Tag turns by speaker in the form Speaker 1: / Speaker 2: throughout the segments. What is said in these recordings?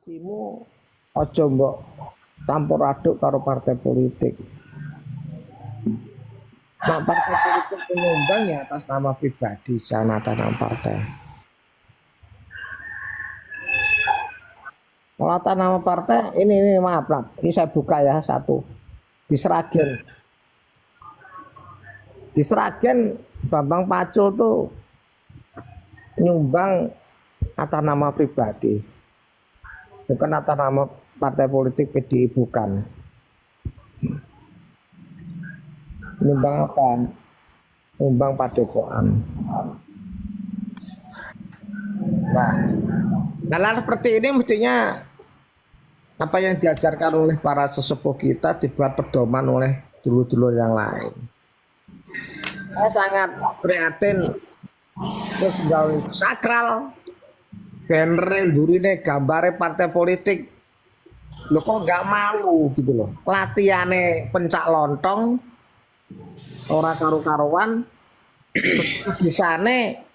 Speaker 1: Simu ojo mbok campur aduk karo partai politik. Nah, partai politik penyumbang ya atas nama pribadi, jangan atas nama partai. Kalau atas nama partai, ini maaf, Pak. Ini saya buka ya satu. Di Seragen. Di Seragen, Bambang Pacul tuh nyumbang atas nama pribadi. Bukan atas nama partai politik PDI, bukan. Nyumbang apa? Nyumbang padepokan. Nah, hal seperti ini mestinya apa yang diajarkan oleh para sesepuh kita dibuat pedoman oleh dulur-dulur yang lain. Saya sangat prihatin terus gawe sakral banner burine gambare partai politik. Lo kok nggak malu gitu loh. Latihane pencak lontong ora karu-karuan bisane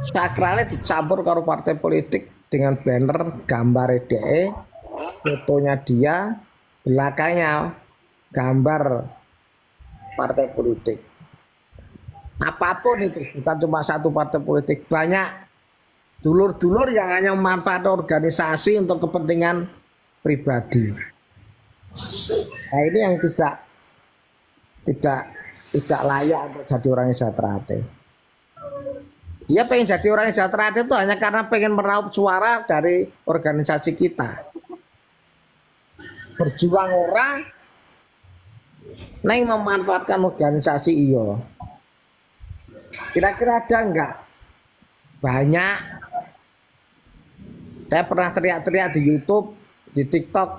Speaker 1: sakralnya dicampur karo partai politik dengan banner gambar DE, fotonya dia, belakangnya gambar partai politik. Apapun itu, bukan cuma satu partai politik, banyak dulur-dulur yang hanya memanfaatkan organisasi untuk kepentingan pribadi. Nah ini yang tidak layak untuk jadi orang yang sejahtera. Dia pengen jadi orang yang sejahtera itu hanya karena pengen meraup suara dari organisasi kita. Berjuang orang, neng memanfaatkan organisasi iyo. Kira-kira ada enggak? Banyak. Saya pernah teriak-teriak di YouTube, di TikTok.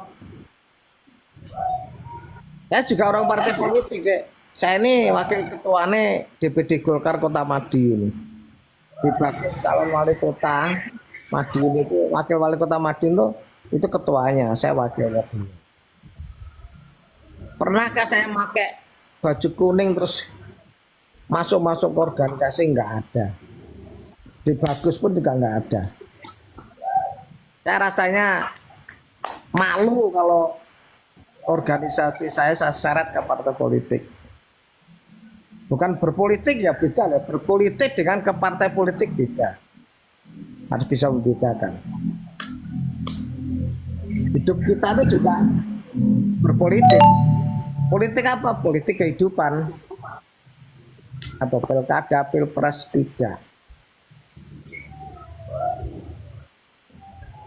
Speaker 1: Saya juga orang partai politik, deh. Saya ini wakil ketuanya DPD Golkar Kota Madiun. Di bagus calon wali kota Madiun itu, wakil wali kota Madiun itu ketuanya, saya wakilnya. Pernahkah saya pakai baju kuning terus masuk ke organisasi? Nggak ada. Di bagus pun juga nggak ada. Saya rasanya malu kalau organisasi saya seret ke partai politik. Bukan berpolitik ya beda ya. Berpolitik dengan ke partai politik beda. Harus bisa membedakan. Hidup kita itu juga berpolitik. Politik apa? Politik kehidupan. Atau pilkada, pilpres tidak.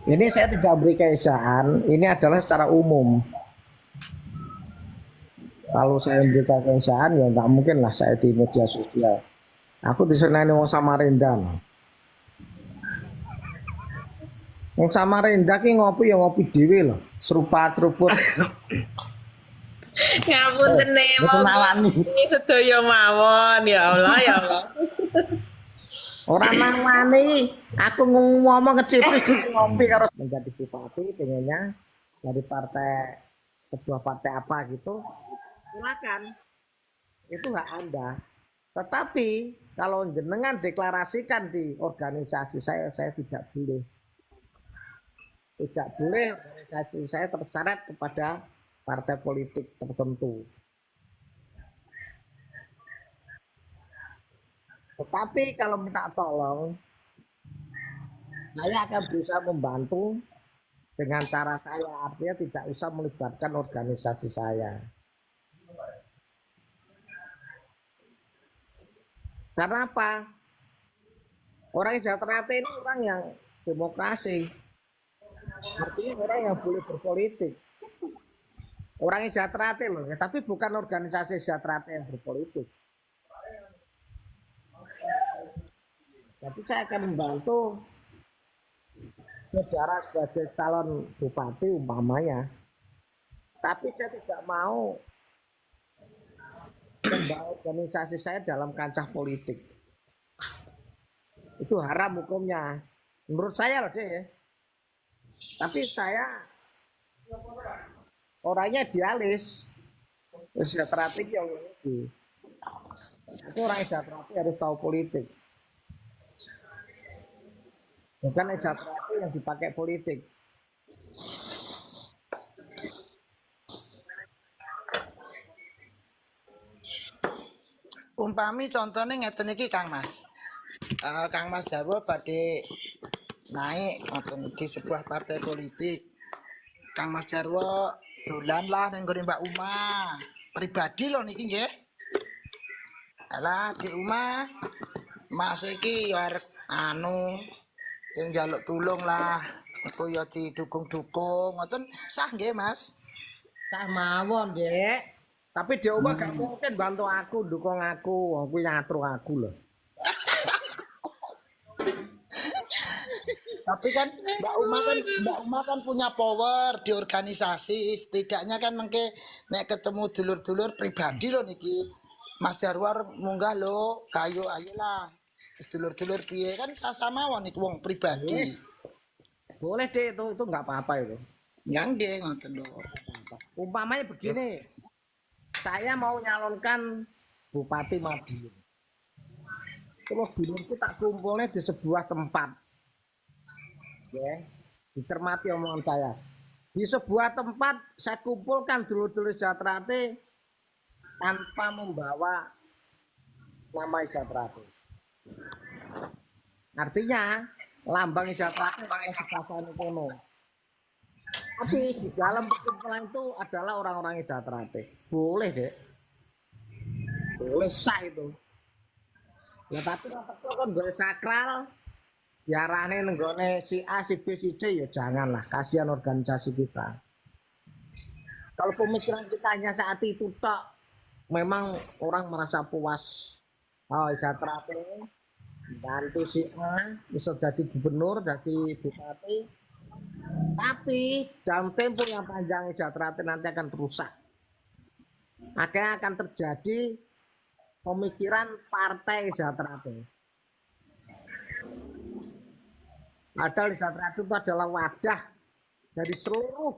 Speaker 1: Ini saya tidak beri keesaan, ini adalah secara umum. Kalau saya memberikan keesaan ya nggak mungkin lah saya di media sosial. Aku disenani wong Samarinda. Wong Samarinda ki ngopi ya ngopi dhewe loh, seruput.
Speaker 2: Ngapunten nih mau ini sedaya mawon ya Allah ya Allah.
Speaker 1: Orang nangani, aku ngomong kecipis ngopi karo menjadi bupati pengennya dari partai sebuah partai apa gitu. Silakan. Itu hak Anda. Tetapi kalau jenengan deklarasikan di organisasi saya tidak boleh. Tidak boleh organisasi saya terseret kepada partai politik tertentu. Tetapi kalau minta tolong, saya akan berusaha membantu dengan cara saya, artinya tidak usah melibatkan organisasi saya. Karena apa? Orang yang sejahtera ini orang yang demokrasi. Artinya orang yang boleh berpolitik. Orang yang sejahtera loh, ya, tapi bukan organisasi sejahtera yang berpolitik. Jadi saya akan membantu saudara sebagai calon bupati umpamanya. Tapi saya tidak mau membawa organisasi saya dalam kancah politik. Itu haram hukumnya. Menurut saya loh deh. Tapi saya orangnya idealis. Sejahtera yang itu. Itu orang sejahtera harus tahu politik. Bukan sejahtera yang dipakai politik.
Speaker 3: umpami contohnya ngeten iki Kang Mas. Kang Mas Jarwo badhe naik ngoten di sebuah partai politik. Kang Mas Jarwo dolan lah ning nggone Mbak Uma. Pribadi lho niki nggih. Alah di Uma Mas iki yo arep anu yang njaluk tulung lah. Aku yo didukung-dukung ngoten sah nggih Mas.
Speaker 1: Sah mawon, Dek. Tapi dia Uma gak mungkin bantu aku, dukung aku, wong kuwi ngatur aku lho.
Speaker 3: Tapi kan Mbak Uma kan punya power di organisasi. Setidaknya kan mengke nek ketemu dulur-dulur pribadi loh niki. Mas Jarwar munggah lo, kayo ayolah. Dulur-dulur piye kan sama wong niku wong pribadi.
Speaker 1: Boleh deh itu nggak apa-apa itu.
Speaker 3: Yang nggih ngoten lho.
Speaker 1: Umpamanya begini, saya mau nyalonkan Bupati Madiun. Terus dulurku tak kumpulnya di sebuah tempat. Ya, dicermati omongan saya. Di sebuah tempat saya kumpulkan dulur-dulur Jatrate tanpa membawa nama Jatrate. Artinya lambang Jatrate pakai sepasan kono. Tapi di dalam perkumpulan itu adalah orang-orang Jatrate. Boleh deh, boleh sah itu. Ya tapi kan boleh sakral. Ya rane nenggone si A, si B, si C ya janganlah, kasihan organisasi kita. Kalau pemikiran kita hanya saat itu tok, memang orang merasa puas. Oh, Jatrate bantu si A bisa jadi gubernur, jadi bupati. Tapi dalam tempo yang panjang Jatrate nanti akan rusak. Akhirnya akan terjadi pemikiran partai Jatrate. Padahal Jatrate itu adalah wadah dari seluruh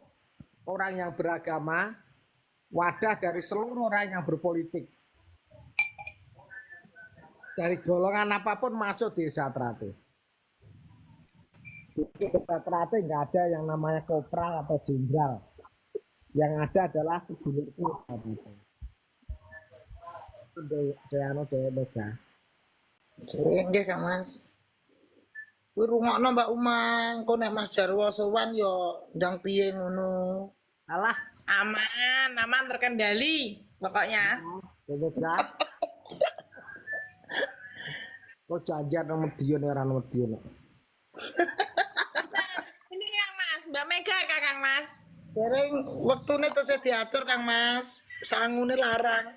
Speaker 1: orang yang beragama, wadah dari seluruh orang yang berpolitik. Dari golongan apapun masuk di Jatrate. Di Jatrate nggak ada yang namanya kopral atau jenderal. Yang ada adalah sedulurku. Itu Deano Mega.
Speaker 3: Nggih Kang Mas. Kuwi rungokno Mbak Uma, engko nek Mas Jarwo sowan yo ndang piye ngono.
Speaker 1: Alah,
Speaker 2: Aman terkendali pokoknya.
Speaker 1: Mega. Kok janjian nomor Dion ora nomor Dion.
Speaker 2: Ini Kang Mas, Mbak Mega Kang Mas.
Speaker 3: Dereng wektune tesih diatur Kang Mas. Sangune larang.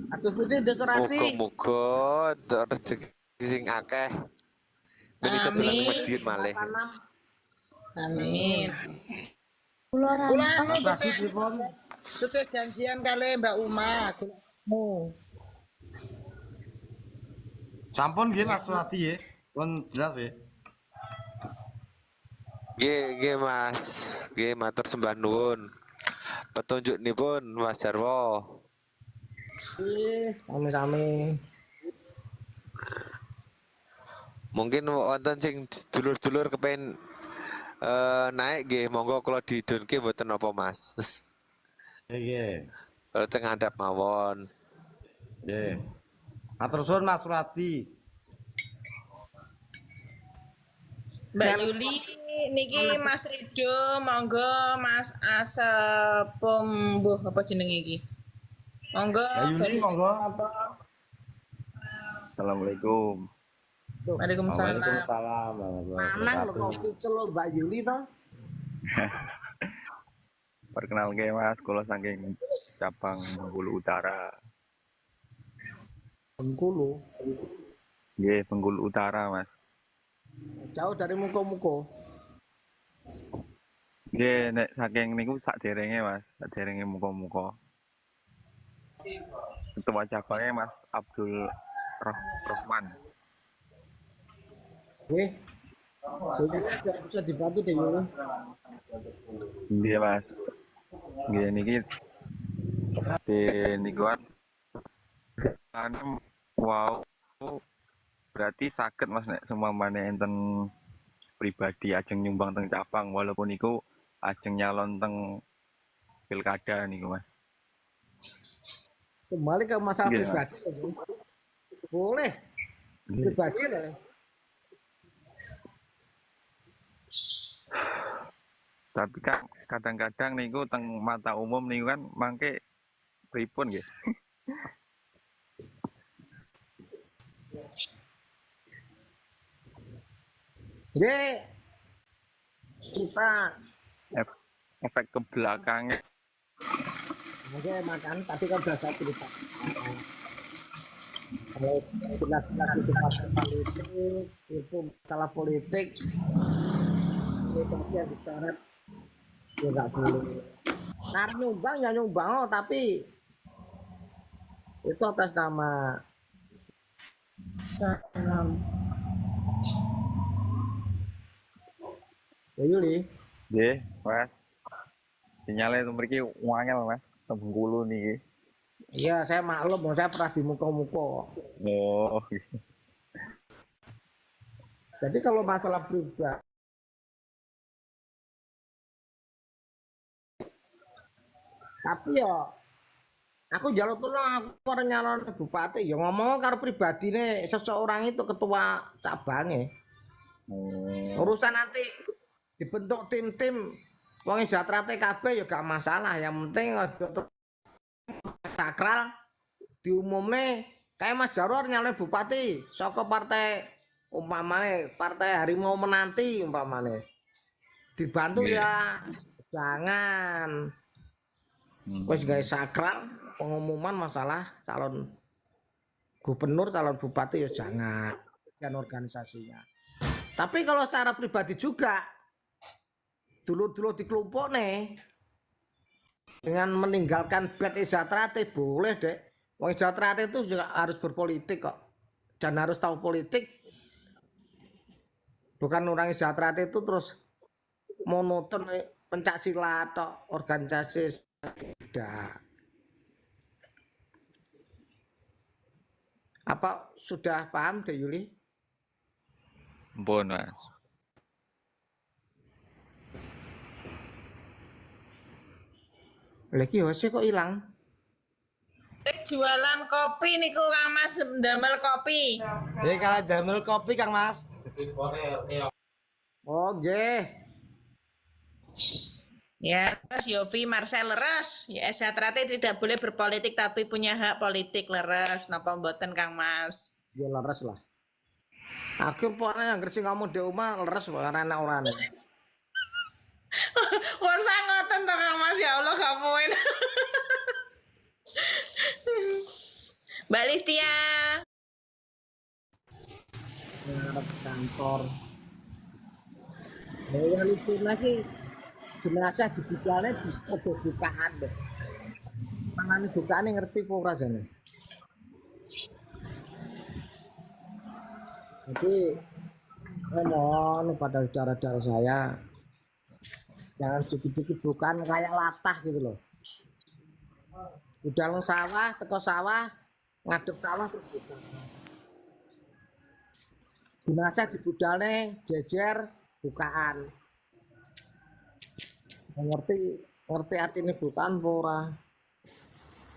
Speaker 1: Aduh putih Desorati.
Speaker 4: Muga-muga rezeki sing akeh. Ben iso dolan
Speaker 3: Amin.
Speaker 4: Madiun malih.
Speaker 3: Amin.
Speaker 5: Kula
Speaker 3: Kula
Speaker 5: rampung.
Speaker 3: anu tesih janjian kali Mbak Uma. Mu.
Speaker 6: Sampun nggih Mas Surati ya. Pun jelas ya.
Speaker 4: Nggih Mas. Nggih matur sembah nuwun. Petunjukipun Mas Jarwo.
Speaker 1: Sami-sami.
Speaker 4: Mungkin wonten sing dulur-dulur kepen naik nggih monggo kula didunke mboten apa Mas.
Speaker 6: Nggih.
Speaker 4: Kalau teng ngandhap mawon.
Speaker 6: Nggih. Matur suwun Mas Surati.
Speaker 2: Mbak Yuli niki Mas Rido monggo Mas Asepum mbuh apa jenenge iki? Monggo.
Speaker 6: Mbak Yuli, monggo.
Speaker 7: Assalamualaikum.
Speaker 2: Waalaikumsalam.
Speaker 6: Waalaikumsalam warahmatullahi
Speaker 1: Manang lho
Speaker 6: wabarakatuh.
Speaker 1: kok kucel lo Mbak Yuli toh.
Speaker 7: Perkenalke Mas, kula saking cabang Bengkulu Utara.
Speaker 1: Bengkulu.
Speaker 7: Nggih, Bengkulu Utara, Mas.
Speaker 1: Jauh dari muko-muko.
Speaker 7: Nggih, nek saking niku sakderenge Mas, sakderenge muka-muka. Ketua cabangnya Mas Abdul Rahman.
Speaker 1: Nggih. Jadi bisa dibantu deh Yuli.
Speaker 7: Nggih, Mas. Nggih niki di niku kan wow berarti sakit Mas nek seumpamane enten pribadi ajeng nyumbang teng cabang walaupun niku ajeng nyalon teng pilkada niku Mas.
Speaker 1: Kembali ke masalah
Speaker 7: Iya,
Speaker 1: pribadi. Boleh. Pribadi lah.
Speaker 7: tapi kan kadang-kadang niku teng mata umum niku kan mangke pripun nggih.
Speaker 1: Jadi kita
Speaker 7: Ef- efek ke belakangnya
Speaker 1: mungkin makan tadi kan udah saya cerita. Kalau jelas-jelas itu partai politik, itu masalah politik, itu saja diseret ya nggak boleh. Nah nyumbang ya nyumbang, oh, tapi itu atas nama
Speaker 2: Salam.
Speaker 1: ya Yuli.
Speaker 7: nggih, Mas. Sinyalnya itu mriki wangel, Mas. Teng Bengkulu niki.
Speaker 1: Iya saya maklum, saya pernah di muka-muka.
Speaker 7: Oh,
Speaker 1: Jadi kalau masalah pribadi, tapi ya aku jalur tolong aku orang nyalon bupati ya ngomong karo pribadi nih seseorang itu ketua cabangnya. Urusan nanti dibentuk tim-tim wong sejahtera TKB ya gak masalah, yang penting sakral diumumnya kayak Mas Jarwo nyalon bupati saka partai umpamane partai Harimau Menanti umpamane dibantu ya jangan wis gawe sakral pengumuman masalah calon gubernur calon bupati ya jangan dan organisasinya. Tapi kalau secara pribadi juga dulu-dulu dikelompok nih dengan meninggalkan bed Izatrate boleh deh. Wong Izatrate itu juga harus berpolitik kok dan harus tahu politik. Bukan orang Izatrate itu terus monoton pencak silat atau organisasi tidak. Apa sudah paham deh Yuli?
Speaker 7: Ampun, Mas.
Speaker 1: Lagi hose kok hilang?
Speaker 2: Jualan kopi niku Kang Mas ndamel kopi.
Speaker 6: Jadi kalau damel kopi Kang Mas.
Speaker 1: Oh nggih.
Speaker 2: Ya, terus Yofi Marcel leres. Ya, Sejahtera tidak boleh berpolitik tapi punya hak politik leres. Napa mboten Kang Mas?
Speaker 1: Ya leres lah. Aku pokoknya yang ngerti kamu di rumah leres ora enak orane.
Speaker 2: Wong sangoten to Kang Mas ya Allah kapuin. Mbak Listia.
Speaker 1: Ngarep kantor. Ya lucu lagi. Jenazah di bidane di bukaan deh. Manane bukaane ngerti apa ora jane. Jadi saya mohon pada saudara-saudara saya jangan sedikit-sedikit bukan kayak latah gitu loh. Udah lo sawah, teko sawah, ngadep sawah terus bukan. Jenazah di budalnya jejer bukaan. Ngerti hati ini bukan pora.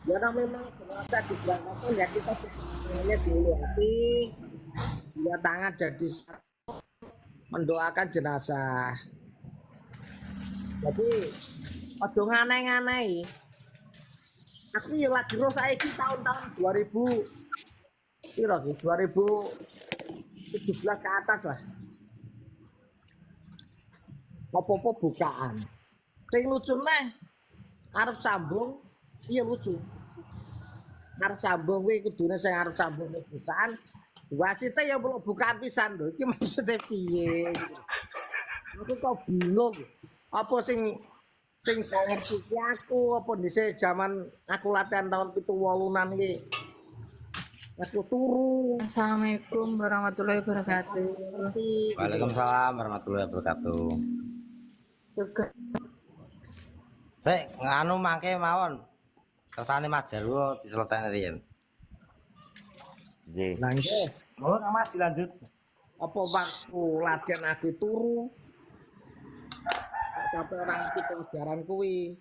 Speaker 1: Ya nah, memang jenazah diberangkatkan ya kita sebenarnya dulu hati. Dia tangan jadi mendoakan jenazah. Jadi ojo nganai-nganai. Aku yang lagi roh saiki tahun-tahun 2000 piro ki 2017 ke atas lah. Apa-apa bukaan. Sing lucu neh arep sambung iya lucu. Arep sambung kuwi kudune sing arep sambung bukaan. Wasite ya belum bukaan pisan lho. Iki maksudnya piye? Aku kok bingung. Apa sing ngerti aku apa dhisik zaman aku latihan tahun 78-an iki. Aku turu.
Speaker 2: Assalamualaikum warahmatullahi wabarakatuh.
Speaker 6: Waalaikumsalam warahmatullahi wabarakatuh. Saya nganu mangke mawon. Kersane Mas Jarwo diselesain riyen. Nggih.
Speaker 1: Lah nggih,
Speaker 6: Oh, Mas dilanjut.
Speaker 1: apa waktu latihan aku turu. Sampai orang ngerti pelajaran kuwi.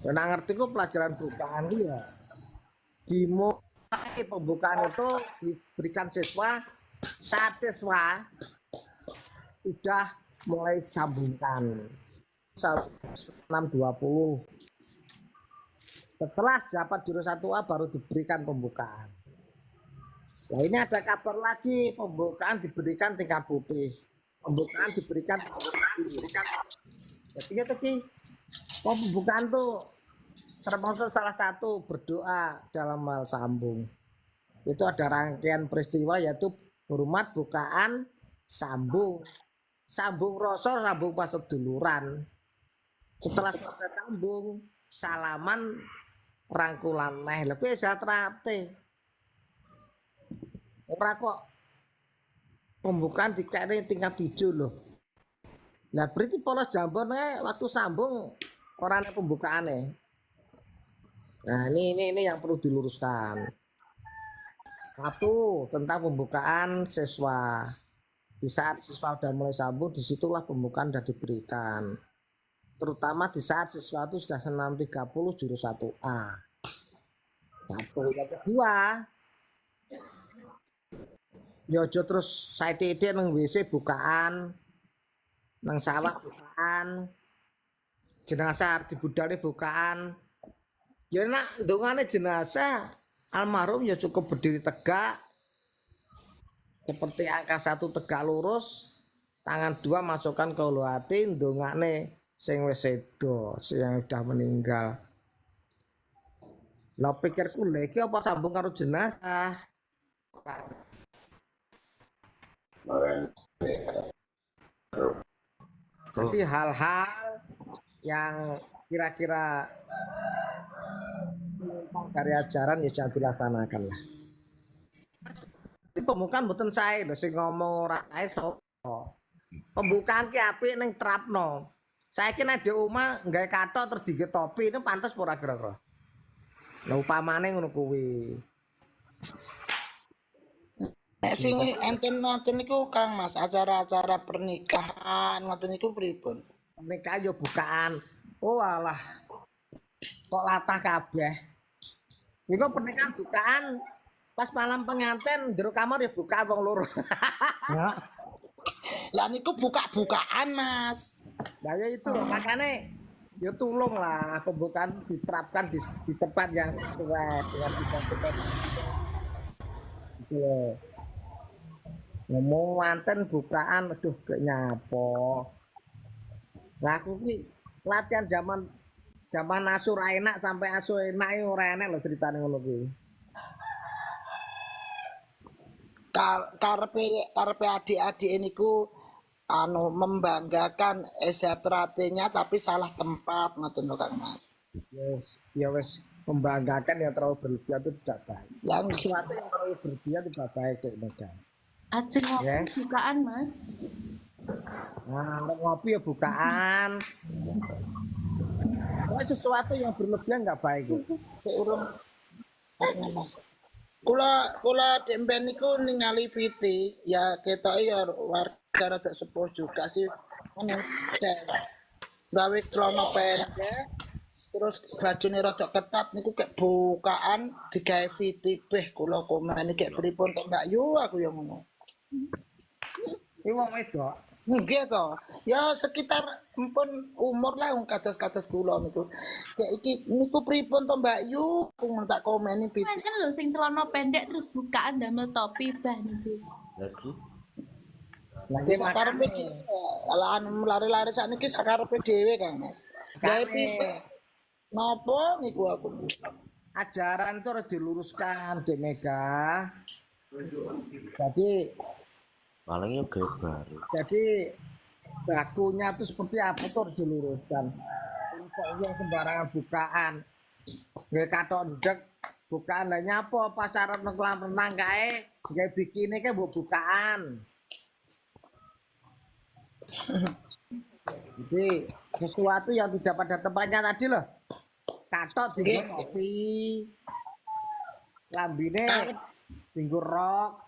Speaker 1: Dan ngerti kok pelajaran bukaan kuwi ya. dimulai pembukaan itu diberikan siswa saat siswa sudah mulai disambungkan 6.20. Setelah dapat jurusan 1A baru diberikan pembukaan. Nah ini ada kabar lagi, pembukaan diberikan tingkat putih, pembukaan diberikan jadi pembukaan tuh termasuk salah satu berdoa dalam hal sambung. Itu ada rangkaian peristiwa yaitu hormat bukaan sambung, sambung rasa sambung pas seduluran. Setelah selesai sambung salaman rangkulan neh lho kuwi sejatrate. Ora kok pembukaan dikene tingkat 7 loh. Nah berarti polos jambone waktu sambung ora ana pembukaane. Nah ini yang perlu diluruskan. Satu tentang pembukaan siswa. Di saat siswa sudah mulai sambung, disitulah pembukaan sudah diberikan. Terutama di saat siswa itu sudah 6.30 jurus 1A. Satu. Yang kedua, yojo terus saya ide nang WC bukaan, nang sawah bukaan, jenazah di budale bukaan. Ya nak ndongane jenazah almarhum ya cukup berdiri tegak seperti angka 1 tegak lurus, tangan 2 masukkan ke ulu hati, ndongane sing wis sedo, sing udah meninggal. Lah pikirku lha iki apa sambung karo jenazah? Jadi hal-hal yang kira-kira dari ajaran ya jangan dilaksanakan lah. Pembukaan mboten sae lho sing ngomong ora sae sapa. Pembukaan ki apik ning trapno. Saiki nek di omah nggawe kathok terus dige topi itu pantes ora kira-kira. Lah upamane ngono kuwi.
Speaker 3: Sing enten nonton niku Kang Mas, acara-acara pernikahan ngoten niku pripun?
Speaker 1: Pernikahan yo bukaan. Oh alah. Kok latah kabeh. Niku pernikahan bukaan. Pas malam pengantin jero kamar ya bukaan wong loro.
Speaker 6: Ya.
Speaker 3: Lah niku buka-bukaan Mas.
Speaker 1: Nah ya itu makanya ya tolong lah pembukaan diterapkan di tempat yang sesuai dengan kita gitu loh. Ngomong manten bukaan aduh gak nyapo. Lah aku ki latihan zaman asu ra enak sampai asu enak ora enak lho ceritane ngono kuwi.
Speaker 3: Karepe adik-adik niku anu membanggakan SHTRAT-nya tapi salah tempat ngoten lho Kang Mas.
Speaker 1: Yes, ya wes membanggakan yang terlalu berlebihan itu tidak baik.
Speaker 3: Yang
Speaker 1: Sesuatu yang terlalu berlebihan tidak baik kayak mereka.
Speaker 5: Ajeng ngopi
Speaker 1: Ya.
Speaker 5: bukaan Mas.
Speaker 1: Nah, ngopi ya bukaan. Pokoknya sesuatu yang berlebihan nggak baik.
Speaker 3: urung Kula demben niku ningali piti ya ketoke ya warga rada sepuh juga sih. Anu gawe celana pendek terus bajune rada ketat niku kayak bukaan digawe piti beh kula komen iki kayak pripun to Mbak Yu aku yang ngono.
Speaker 1: Ini wong wedok.
Speaker 3: Nggih to. Ya sekitar pun umur lah wong kados-kados kula niku. Kayak iki niku pripun to Mbak Yu aku tak komeni piti.
Speaker 5: Mas kan lho sing celana pendek terus bukaan damel topi bah niku.
Speaker 6: Lagi.
Speaker 1: Lagi
Speaker 3: Wis sakarepe dhewe. Lah lari-lari sakniki sakarepe dhewe Kang Mas. Gawe piti. Napa niku aku?
Speaker 1: ajaran itu harus diluruskan, Dek Mega. Jadi
Speaker 6: Palingnya gaya baru.
Speaker 1: bakunya itu seperti apa tuh harus diluruskan. Kok yang sembarangan bukaan, nggak katok ndek bukaan lah nyapo pasaran nang kolam renang kae, nggak bikini kae mbok bukaan. Jadi sesuatu yang tidak pada tempatnya tadi loh. Katok di kopi, lambine tinggu rok.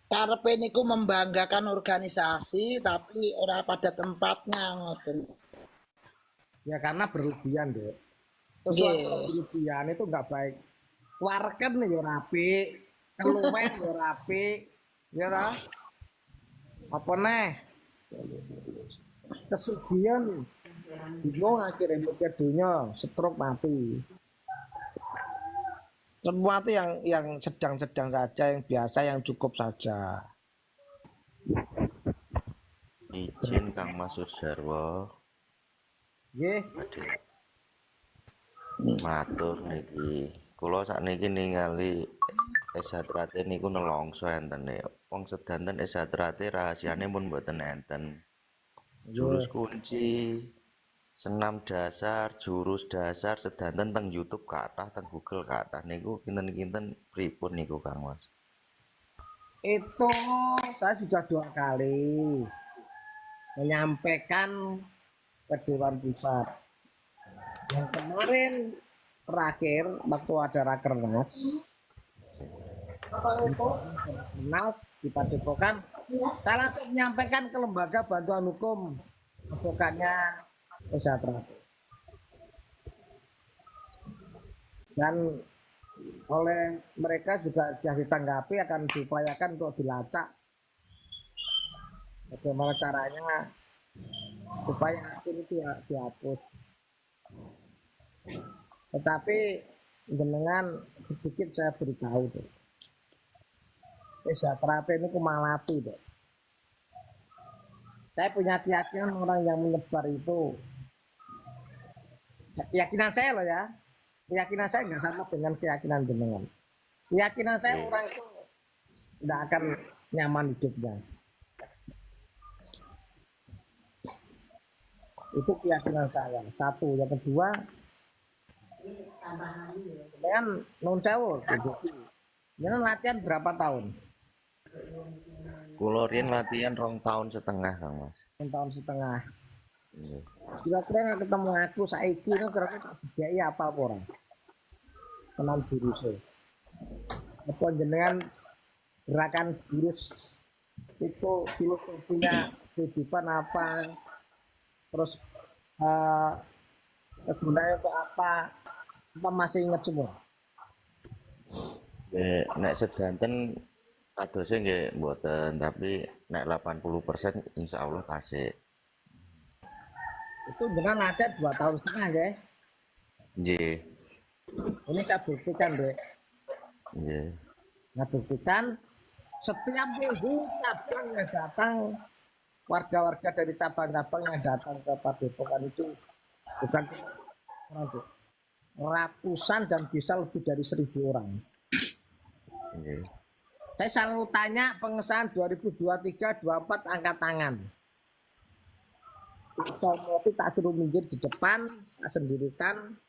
Speaker 3: Karepe niku membanggakan organisasi tapi ora pada tempatnya ngoten.
Speaker 1: Ya karena berlebihan deh. Sesuatu
Speaker 3: Yes.
Speaker 1: berlebihan itu nggak baik. warken ya rapi, keluwen ya rapi, ya toh? Apa neh? Kesugihan bingung akhirnya mikir dunia stroke mati. Semua itu yang sedang-sedang saja, yang biasa, yang cukup saja.
Speaker 8: Izin Kang Mas Surjarwo
Speaker 1: Nggih,
Speaker 8: badhe matur niki. Kula sakniki ningali esatrate niku nelongso enten ya. Wong sedanten esatrate rahasiane pun mboten enten. Jurus kunci, senam dasar, jurus dasar sedanten teng YouTube kathah, teng Google kathah niku kinten-kinten pripun niku Kang Mas?
Speaker 1: itu saya sudah 2 kali menyampaikan ke Dewan Pusat. Yang kemarin terakhir waktu ada rakernas, di Padepokan, saya langsung menyampaikan ke lembaga bantuan hukum advokatnya Esatra. Dan oleh mereka juga sudah ditanggapi akan diupayakan untuk dilacak bagaimana caranya supaya akun itu dihapus. Tetapi dengan sedikit saya beritahu tuh, Esatra ini kumalapi tuh. Saya punya keyakinan orang yang menyebar itu, keyakinan saya loh ya, keyakinan saya nggak sama dengan keyakinan jenengan. Keyakinan saya orang itu tidak akan nyaman hidupnya. Itu keyakinan saya. Satu, yang kedua, dengan non sewu, jangan latihan berapa tahun?
Speaker 8: Kula riyen latihan 2,5 tahun Kang Mas.
Speaker 1: 1,5 tahun.
Speaker 8: Iya.
Speaker 1: Kira-kira nek ketemu aku saiki itu kira-kira dikai apa orang? Kenal jurusnya. Apa jenengan gerakan jurus itu filosofinya kehidupan apa? Terus kegunaannya untuk apa? Apa masih ingat semua?
Speaker 8: Nek sedanten kadose nggih mboten, tapi nek 80% insyaallah tasik.
Speaker 1: Itu jenengan latihan 2,5 tahun ya.
Speaker 8: Nggih.
Speaker 1: Ini saya buktikan deh.
Speaker 8: Nggih.
Speaker 1: Nah buktikan setiap minggu cabang yang datang, warga-warga dari cabang-cabang yang datang ke Padepokan itu bukan orang itu, ratusan dan bisa lebih dari 1.000 orang.
Speaker 8: Nggih.
Speaker 1: Saya selalu tanya pengesahan 2023-24 angkat tangan. Semua itu tak suruh minggir di depan, tak sendirikan.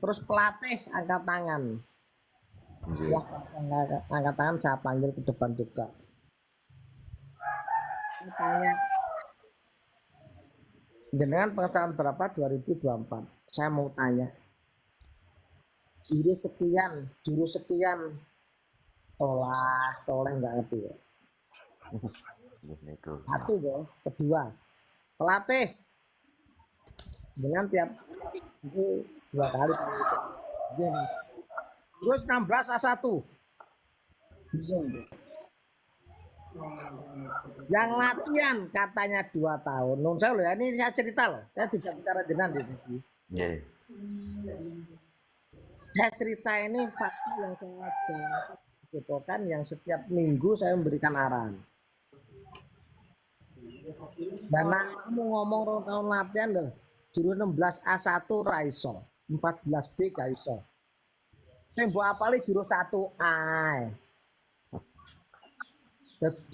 Speaker 1: Terus pelatih angkat tangan.
Speaker 8: Nggih.
Speaker 1: Ya, angkat tangan saya panggil ke depan juga. Saya tanya, jenengan pengesahan berapa 2024? Saya mau tanya. Jurus sekian, toleh nggak ngerti ya.
Speaker 8: Nggih niku.
Speaker 1: Satu ya, kedua pelatih dengan tiap itu 2 kali. Terus 16 A1. Yang latihan katanya 2 tahun. Nun saya loh ya, ini saya cerita loh. Saya tidak bicara dengan di sini.
Speaker 8: Nggih.
Speaker 1: Saya cerita ini fakta yang saya Padepokan yang setiap minggu saya memberikan arahan. Dan kamu ngomong tahun latihan loh, jurus 16 A1 raiso, 14B gak iso. Saya buat apalagi jurus 1A.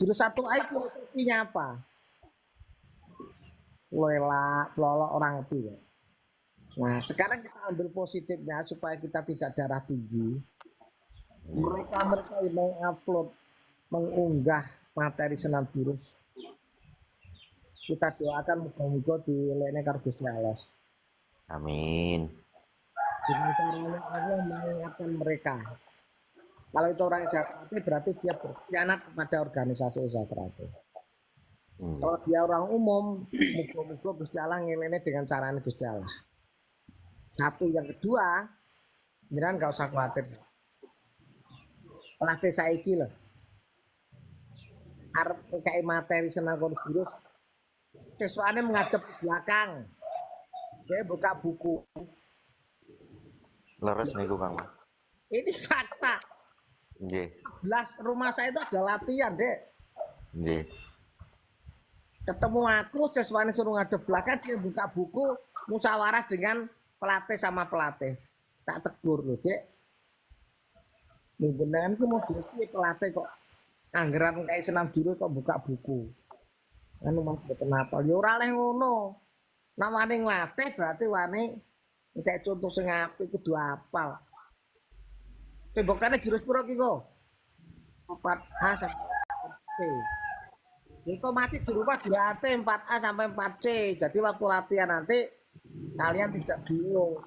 Speaker 1: Jurus 1A itu filosofinya apa? Lolok orang itu ya. Nah sekarang kita ambil positifnya supaya kita tidak darah tinggi. Mereka yang mengupload, mengunggah materi senam jurus, kita doakan moga-moga di lene karo Gusti Allah.
Speaker 8: Amin.
Speaker 1: Dengan caranya Allah mengingatkan mereka. Kalau itu orang Esatra berarti dia berkhianat kepada organisasi Esatra. Kalau dia orang umum, moga-moga Gusti Allah ngelene dengan caranya Gusti Allah. Satu, yang kedua, Jangan gak usah khawatir. Pelatih saiki lho. Arep kayak materi senang jurus. Siswanya menghadap ke belakang. Dia buka buku.
Speaker 8: Leres niku Kang Mas.
Speaker 1: Ini fakta.
Speaker 8: Nggih.
Speaker 1: 11 rumah saya itu ada latihan, Dek.
Speaker 8: Nggih.
Speaker 1: Ketemu aku, siswanya suruh ngadep belakang, dia buka buku, musyawarah dengan pelatih sama pelatih. Tak tegur loh, Dek. Jenengan itu mau diuji pelatih kok anggaran kayak senam jurus kok buka buku. Anu Mas kenapa? Ya ora leh ngono. Namane nglatih berarti wani kayak contoh sing apik kudu apal. Tembokane jurus pira ki kok? 4A sampai 4C. Itu mati dirubah dilatih 4A sampai 4C. Jadi waktu latihan nanti kalian tidak bingung.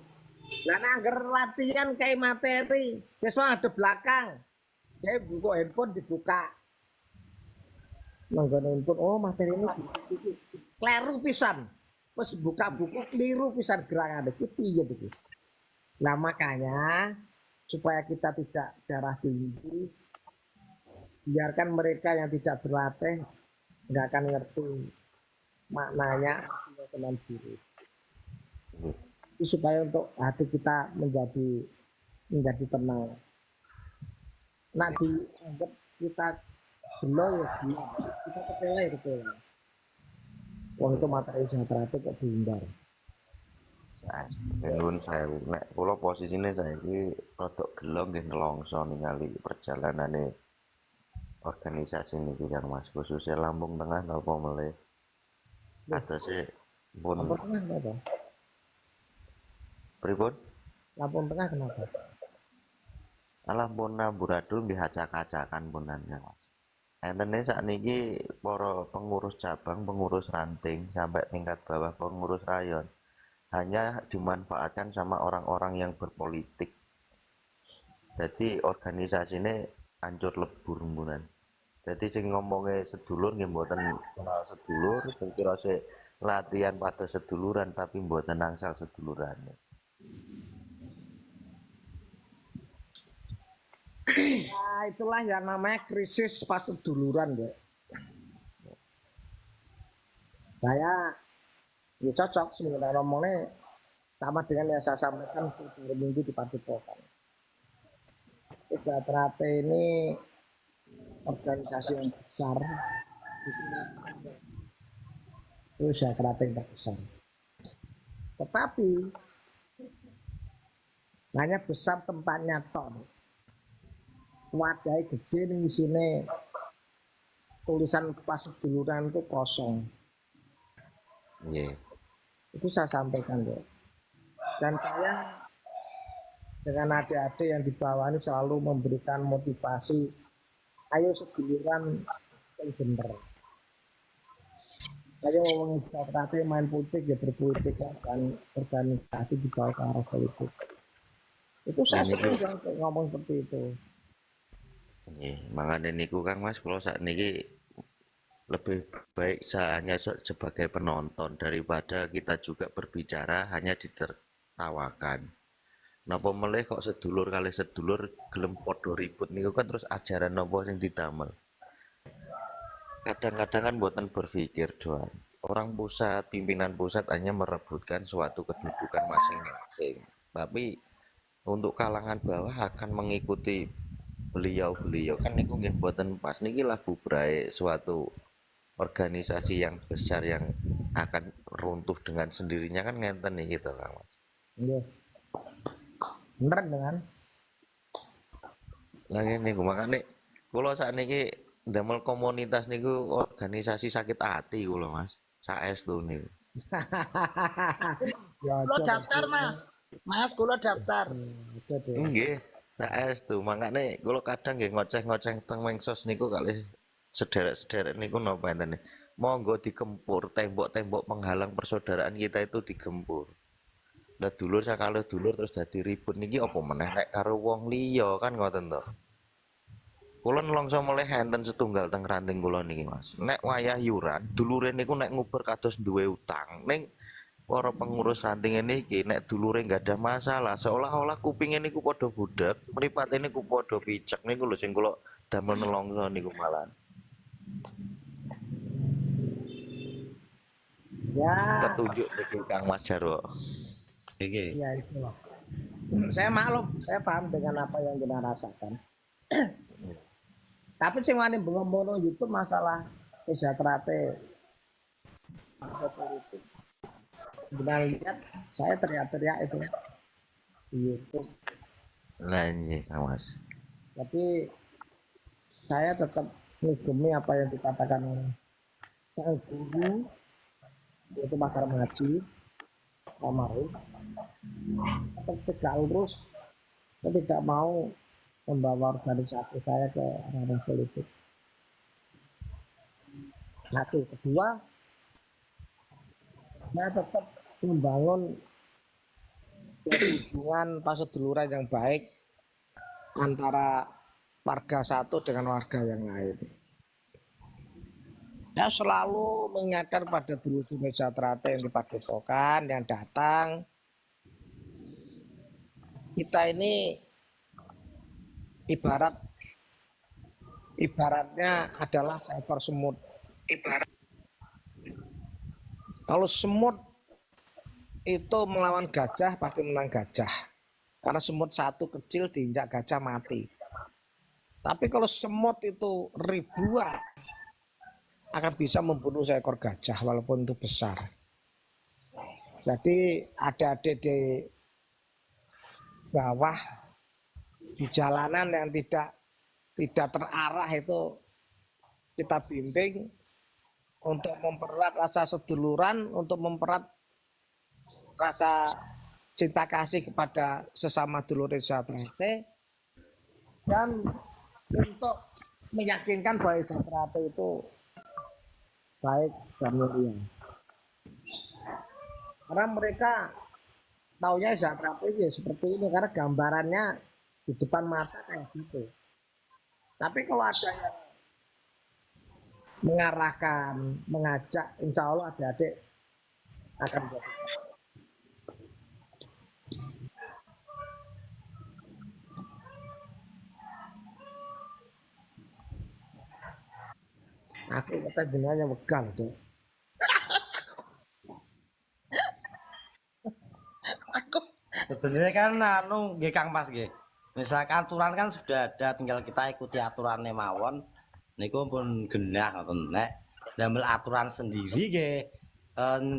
Speaker 1: Lah anggar latihan kayak materi, siswa ada belakang. Dia buka handphone dibuka. Manggon handphone, oh materi ini kleru pisan. Terus buka buku keliru pisan gerangan iki piye iki. Nah makanya supaya kita tidak darah tinggi, biarkan mereka yang tidak berlatih nggak akan ngerti maknanya senam jurus. Itu supaya untuk hati kita menjadi tenang. Nah dianggap kita gelo ya gelo, kita kepele. Wah itu materi sehat kok diundar.
Speaker 8: Nuwun sewu. Nek kula posisine saiki rada gelo nggih nelongso ningali perjalanane organisasi niki Kang Mas, khususnya Lampung Tengah napa melih. Atase pun
Speaker 1: Lampung Tengah kenapa?
Speaker 8: pripun?
Speaker 1: Lampung Tengah kenapa?
Speaker 8: Alah pun amburadul nggih acak-acakan punan ya Mas. Entene sakniki para pengurus cabang, pengurus ranting sampai tingkat bawah pengurus rayon hanya dimanfaatkan sama orang-orang yang berpolitik. Jadi organisasinya hancur lebur punan. Jadi sing ngomongnya sedulur nggih mboten kenal sedulur, sing kira latihan pada seduluran tapi mboten angsal sedulurane.
Speaker 1: Nah, itulah yang namanya krisis pas seduluran ya. Saya ya cocok sebenarnya ngomongnya sama dengan yang saya sampaikan beberapa minggu di Padepokan. Terapi ini organisasi yang besar, itu saya terapi yang besar. Tetapi hanya besar tempatnya toh. Wadai gede nih sini tulisan pas seduluran itu kosong.
Speaker 8: Nggih.
Speaker 1: Itu saya sampaikan ya. Dan saya dengan adik-adik yang di bawah ini selalu memberikan motivasi, ayo seduluran yang bener. Ayo ngomongin strategi main politik ya berpolitik ya, dan organisasi di bawah ke arah politik. Itu saya sering ngomong seperti itu.
Speaker 8: Nggih, mangane niku Kang Mas, kula sakniki lebih baik saya hanya sebagai penonton daripada kita juga berbicara hanya ditertawakan. Napa melih kok sedulur kali sedulur gelem padha ribut niku kan terus ajaran napa sing didamel. Kadang-kadang kan buatan berpikir doang. Orang pusat, pimpinan pusat hanya merebutkan suatu kedudukan masing-masing. Tapi untuk kalangan bawah akan mengikuti beliau-beliau kan niku nggih mboten pas niki lah bubrae suatu organisasi yang besar yang akan runtuh dengan sendirinya kan ngenten nih gitu Kang Mas.
Speaker 1: Iya. Bener dengan
Speaker 8: Lagi niku makane kula sakniki ndamel komunitas niku organisasi sakit hati kula Mas. Saestu niku.
Speaker 1: ya,
Speaker 3: Kulo daftar Mas. Mas kulo daftar.
Speaker 8: Nggih, saestu makane kula kadang nggih ngoceh-ngoceh teng medsos niku kali sederek-sederek niku napa entene. Monggo dikempur tembok-tembok penghalang persaudaraan kita itu digempur. Lah dulur sakalo dulur terus dadi ribut niki apa meneh nek karo wong liya kan ngoten to. Kula nelongso mulai enten setunggal teng ranting kula niki Mas. Nek wayah yuran, dulure niku nek nguber kados duwe utang. Ning para pengurus ranting ini nek dulure nggak ada masalah, seolah-olah kupingnya niku podo budak, mripate niku podo picek niku lho sing kula damel nelongso niku malah.
Speaker 1: Ya,
Speaker 8: Ketunjuk niki Kang Mas Jarwo.
Speaker 6: Iki.
Speaker 1: ya itu loh. Saya maklum, saya paham dengan apa yang kita rasakan. Tapi sing wani ngomong YouTube masalah Esatrate partai politik. Benar lihat saya teriak-teriak itu di YouTube.
Speaker 8: Lah nggih Kang Mas.
Speaker 1: Tapi saya tetap mengagumi apa yang dikatakan oleh sang guru, yaitu Makar Maji, almarhum. Tetap tegak lurus, saya tidak mau membawa organisasi saya ke ranah politik. Satu, kedua, saya tetap membangun hubungan paseduluran yang baik antara warga satu dengan warga yang lain. Saya selalu mengingatkan pada dulur-dulur Esatrate yang di Padepokan yang datang, kita ini ibaratnya adalah seekor semut. Kalau semut itu melawan gajah pasti menang gajah, karena semut satu kecil diinjak gajah mati. Tapi kalau semut itu ribuan akan bisa membunuh seekor gajah walaupun itu besar. Jadi adik-adik di bawah di jalanan yang tidak terarah itu kita bimbing untuk mempererat rasa seduluran, untuk mempererat rasa cinta kasih kepada sesama dulur Esatrate, dan untuk meyakinkan bahwa Esatrate itu baik dan mulia. Karena mereka taunya Esatrate ya seperti ini karena gambarannya di depan mata kayak gitu. Tapi kalau ada yang mengarahkan, mengajak, insya Allah adik-adik akan jadi. Aku kata jenengnya wegal deh.
Speaker 6: Sebenarnya kan anu nggih Kang Mas nggih. Misalkan aturan kan sudah ada, tinggal kita ikuti aturannya mawon. Niku pun genah ngoten nek damel aturan sendiri nggih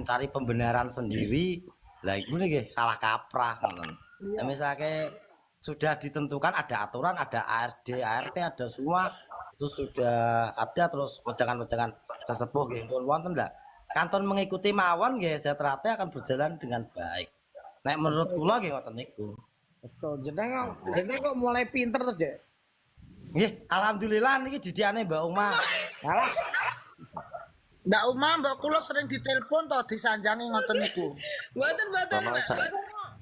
Speaker 6: cari pembenaran sendiri. Lah iku nggih salah kaprah ngoten. Nah, misalnya sudah ditentukan ada aturan, ada ARD, ART, ada semua itu sudah ada, terus wejangan-wejangan sesepuh nggih pun wonten ndak. Kanton mengikuti mawon nggih Esatrate akan berjalan dengan baik. Nek menurut kula nggih ngoten niku.
Speaker 1: Betul, jeneng kok mulai pinter tuh, Dek.
Speaker 6: Nggih, alhamdulillah niki didikane Mbak Uma.
Speaker 1: Alah,
Speaker 3: Mbak Uma, Mbak kula sering ditelepon to disanjangi ngoten niku.
Speaker 2: Mboten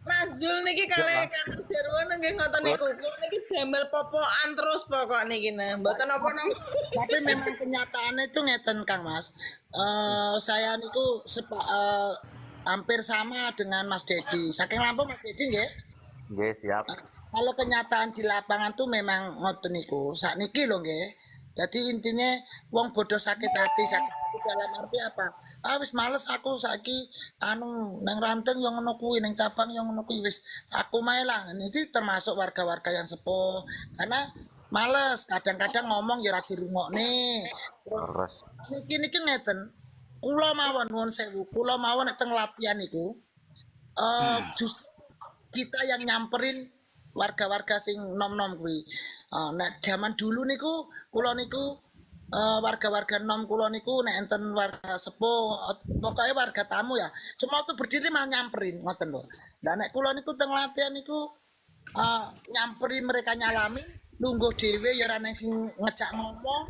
Speaker 2: Nazul niki kalih Kang Jarwo nggih ngoten niku. Kula niki damel popokan terus pokok niki nah. Mboten napa-napa.
Speaker 3: Tapi memang kenyataannya itu ngeten Kang Mas. Saya niku hampir sama dengan Mas Dedi. Saking Lampung Mas Dedi nggih.
Speaker 8: Nggih, siap.
Speaker 3: Kalau kenyataan di lapangan tuh memang ngoten niku. Sakniki lho nggih. Jadi intinya wong bodoh sakit hati dalam arti apa? Wis males aku saiki anu nang ranteng yang ngono kuwi, nang cabang yang ngono kuwi wis aku mae lah. Ini termasuk warga-warga yang sepuh. Karena males kadang-kadang ngomong ya ora dirungokne.
Speaker 8: Terus
Speaker 3: Niki ngeten. Kula mawon nuwun sewu, kula mawon nek teng latihan niku justru kita yang nyamperin warga-warga sing nom-nom kuwi. Nek zaman dulu niku kula niku warga-warga nom kula niku nek enten warga sepuh pokoknya warga tamu ya semua tuh berdiri mah nyamperin ngoten lho. Lah nek kula niku teng latihan niku nyamperin mereka nyalami lungguh dhewe ya ora neng sing ngejak ngomong.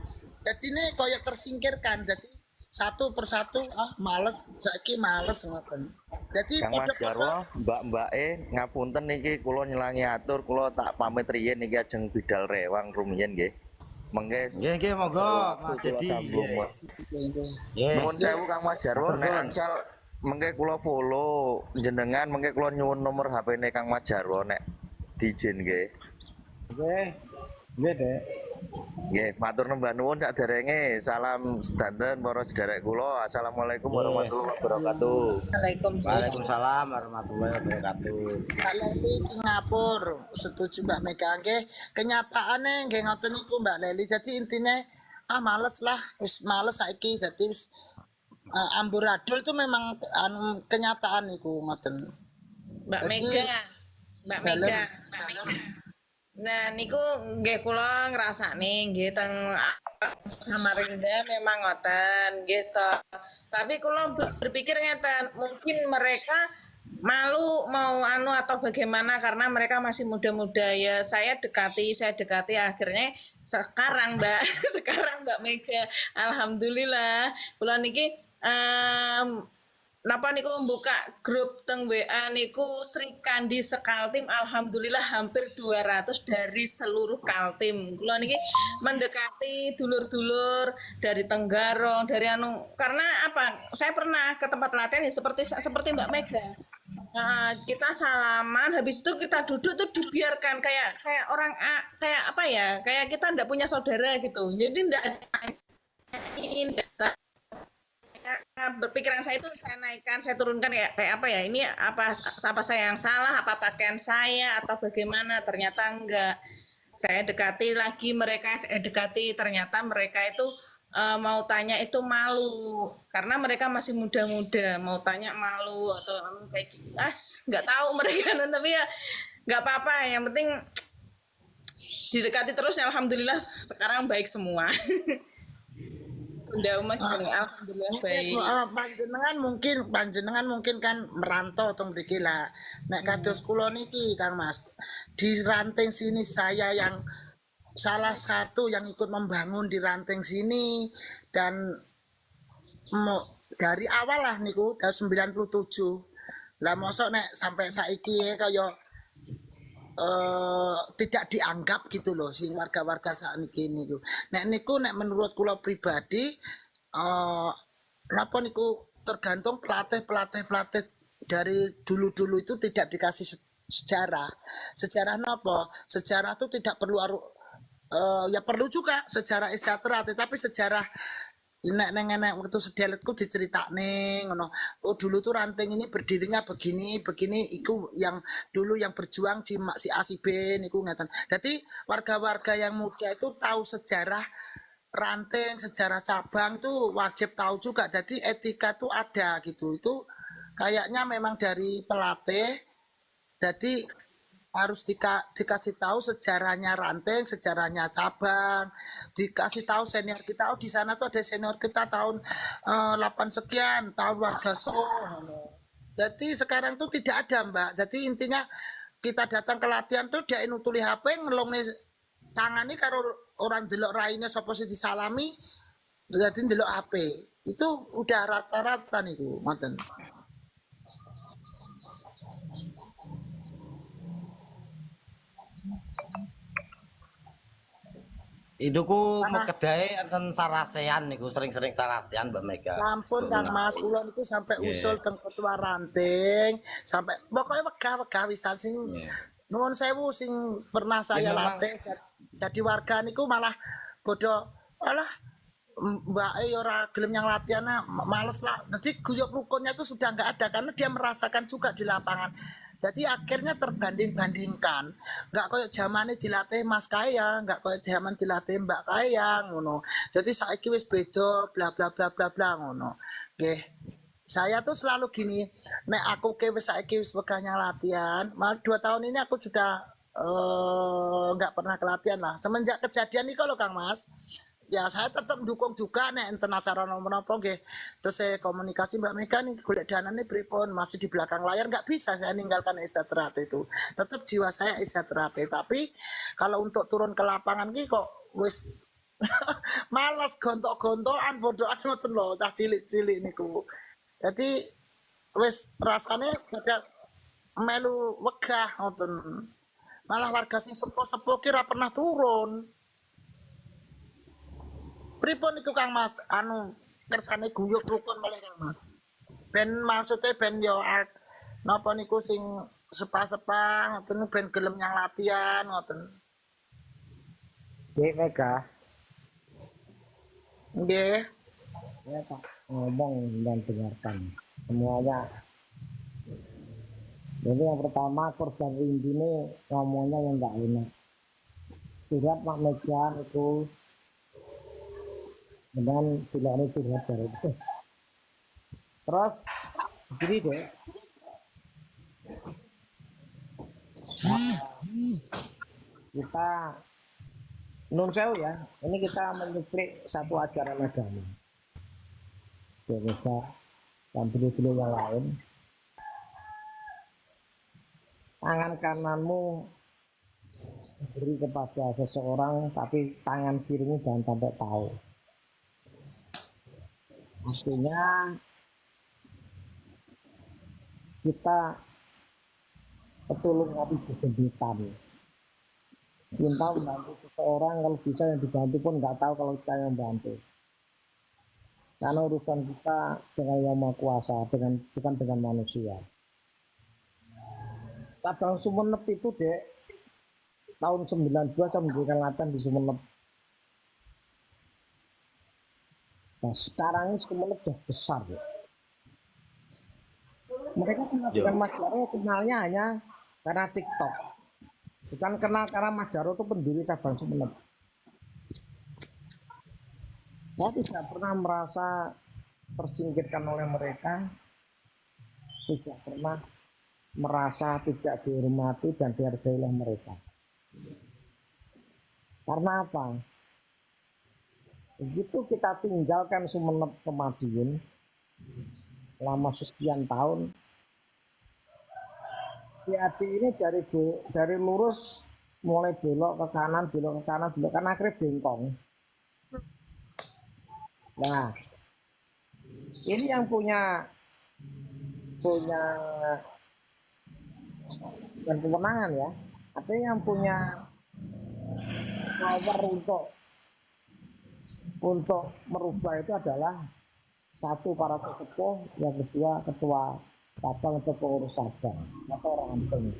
Speaker 3: Dadi ne koyo tersingkirkan. Dadi satu persatu males saiki males ngoten. Dadi
Speaker 8: Kang Mas Jarwo, mbak-mbake ngapunten niki kula nyelangi atur, kula tak pamit riyen niki ajeng bidal rewang rumiyin nggih. Mengke
Speaker 6: Nggih monggo Mas Dedi.
Speaker 8: Nuwun sewu Kang Mas Jarwo nek angsal mengke kula follow jenengan, mengke kula nyuwun nomor HP-ne Kang Mas Jarwo nek diizin nggih.
Speaker 1: Nggih. Nggih, Dek.
Speaker 8: Nggih, matur nembah nuwun saderenge. Salam sedanten para sederek kula. Assalamualaikum warahmatullahi wabarakatuh.
Speaker 2: Waalaikumsalam.
Speaker 6: Waalaikumsalam warahmatullahi wabarakatuh.
Speaker 3: Mbak Leli Singapura setuju Mbak Mega nggih. Kenyataane nggih ngoten niku Mbak Leli. Jadi intine males lah, wis males saiki dadi wis amburadul itu memang kenyataan niku ngoten.
Speaker 2: Mbak
Speaker 3: Jadi,
Speaker 2: Mega. Mbak
Speaker 3: dalam-
Speaker 2: Mega. Nah, niku nggih kula ngrasakne nggih teng Samarinda memang ngoten nggih to. Tapi kula berpikir ngeten, mungkin mereka malu mau anu atau bagaimana karena mereka masih muda-muda ya. Saya dekati akhirnya sekarang Mbak, sekarang Mbak Mega. Alhamdulillah. Kula niki napa niku membuka grup teng WA niku Sri Kandi Sekaltim, alhamdulillah hampir 200 dari seluruh Kaltim. Kula niki mendekati dulur-dulur dari Tenggarong, dari anu karena apa? Saya pernah ke tempat latihan ya seperti Mbak Mega. Nah, kita salaman, habis itu kita duduk tuh dibiarkan kayak orang kayak apa ya? Kayak kita ndak punya saudara gitu. Jadi ndak ada ini berpikiran saya itu saya naikkan, saya turunkan kayak apa ya? Ini apa saya yang salah, apa pakaian saya atau bagaimana? Ternyata enggak. Saya dekati lagi mereka, ternyata mereka itu mau tanya itu malu karena mereka masih muda-muda, mau tanya malu atau kayak nggak tahu mereka tapi ya nggak apa-apa, yang penting didekati terus. Alhamdulillah sekarang baik semua. Bunda Uma alhamdulillah baik.
Speaker 3: Panjenengan mungkin kan merantau teng mriki lah. Nek kados kula niki Kang Mas, di ranting sini saya yang salah satu yang ikut membangun di ranting sini dan dari awal lah niku tahun 97. Lah mosok nek sampai saiki kaya tidak dianggap gitu loh sing warga-warga saat ini niku. Nek niku nek menurut kula pribadi napa niku tergantung pelatih dari dulu-dulu itu tidak dikasih sejarah. Sejarah napa? Sejarah itu tidak perlu ya perlu juga sejarah Isatra, tetapi sejarah nek waktu sedeletku diceritakne ngono. Oh dulu tuh ranting ini berdirinya begini iku yang dulu yang berjuang si A si B niku ngeten. Jadi warga-warga yang muda itu tahu sejarah ranting, sejarah cabang itu wajib tahu juga. Jadi etika tuh ada gitu. Itu kayaknya memang dari pelatih. Jadi harus dikasih tahu sejarahnya ranting, sejarahnya cabang, dikasih tahu senior kita. Oh di sana tuh ada senior kita tahun 8 sekian, tahun warga Jadi sekarang tuh tidak ada Mbak. Jadi intinya kita datang ke latihan tuh dia nutuli HP ngelongne tangani karo orang delok raine sapa sing disalami, jadi delok HP. Itu udah rata-rata niku, ngoten.
Speaker 6: Iduku mau kedai enten sarasean niku sering-sering sarasean Mbak Mega.
Speaker 3: Lampun Kang Mas, kula niku sampai usul teng ketua ranting, sampai pokoknya wegah-wegah wisan sing nuwun sewu sing pernah saya latih jadi warga niku malah bodoh alah Mbak ora gelem yang latihan males lah. Jadi guyub rukunnya itu sudah nggak ada karena dia merasakan juga di lapangan. Jadi akhirnya terbanding-bandingkan, nggak kayak zamannya dilatih Mas Kaya, nggak kayak zaman dilatih Mbak Kaya, ngono. Jadi saiki wis beda, bla bla bla bla bla ngono. Oke, saya tuh selalu gini, nek aku ke wis saiki wis wegahnya latihan, mal 2 tahun ini aku sudah nggak pernah ke latihan lah. Semenjak kejadian ini kalau Kang Mas, ya saya tetap dukung juga nek enten acara nomor-nomor nggih. Terus saya komunikasi Mbak Mega nih golek danane pripun, masih di belakang layar nggak bisa saya ninggalkan Isatrat itu. Tetap jiwa saya Isatrat. Tapi kalau untuk turun ke lapangan ki kok wis malas gontok-gontokan bodohan ngoten lho, tah cilik-cilik niku. Jadi wis rasane pada melu wegah ngoten. Malah warga sing sepuh-sepuh kira pernah turun. Pripun iku Kang Mas, anu kersane guyub rukun malah Kang Mas. ben maksudnya ben yo napa niku sing sepa-sepa ngoten ben gelem nyang latihan ngoten.
Speaker 1: Dek Mega,
Speaker 3: Nggih.
Speaker 1: ya Pak ngomong dan dengarkan semuanya. Jadi yang pertama korban Rindu ini ngomongnya yang nggak enak. Curhat Pak Mega itu dengan tidak ada curhat dari itu. Terus begini deh, kita nun sewu ya, ini kita menyuplik satu ajaran agama. Jadi dan dulu yang lain, tangan kananmu beri kepada seseorang, tapi tangan kirimu jangan sampai tahu. Artinya kita petulung hati berjembitan. Cinta membantu seseorang, kalau bisa yang dibantu pun nggak tahu kalau kita yang membantu. Karena urusan kita dengan Yang Maha Kuasa, bukan dengan manusia. Cabang Sumenep itu dek, tahun 92 saya mendirikan latihan di Sumenep. Nah sekarang ini Sumenep sudah besar ya. Mereka kenal dengan Mas Jaro, kenalnya hanya karena TikTok. Bukan kenal karena Mas Jaro itu pendiri cabang Sumenep. Saya tidak pernah merasa tersingkirkan oleh mereka, tidak pernah merasa tidak dihormati dan dihargai oleh mereka. Karena apa? Begitu kita tinggalkan Sumenep ke Madiun selama sekian tahun, si Adi ini dari lurus mulai belok ke kanan, belok kan akhirnya bengkong. Nah, ini yang punya dan kewenangan ya, artinya yang punya power untuk merubah itu adalah satu para sesepuh, yang kedua ketua cabang atau pengurus cabang atau orang penting.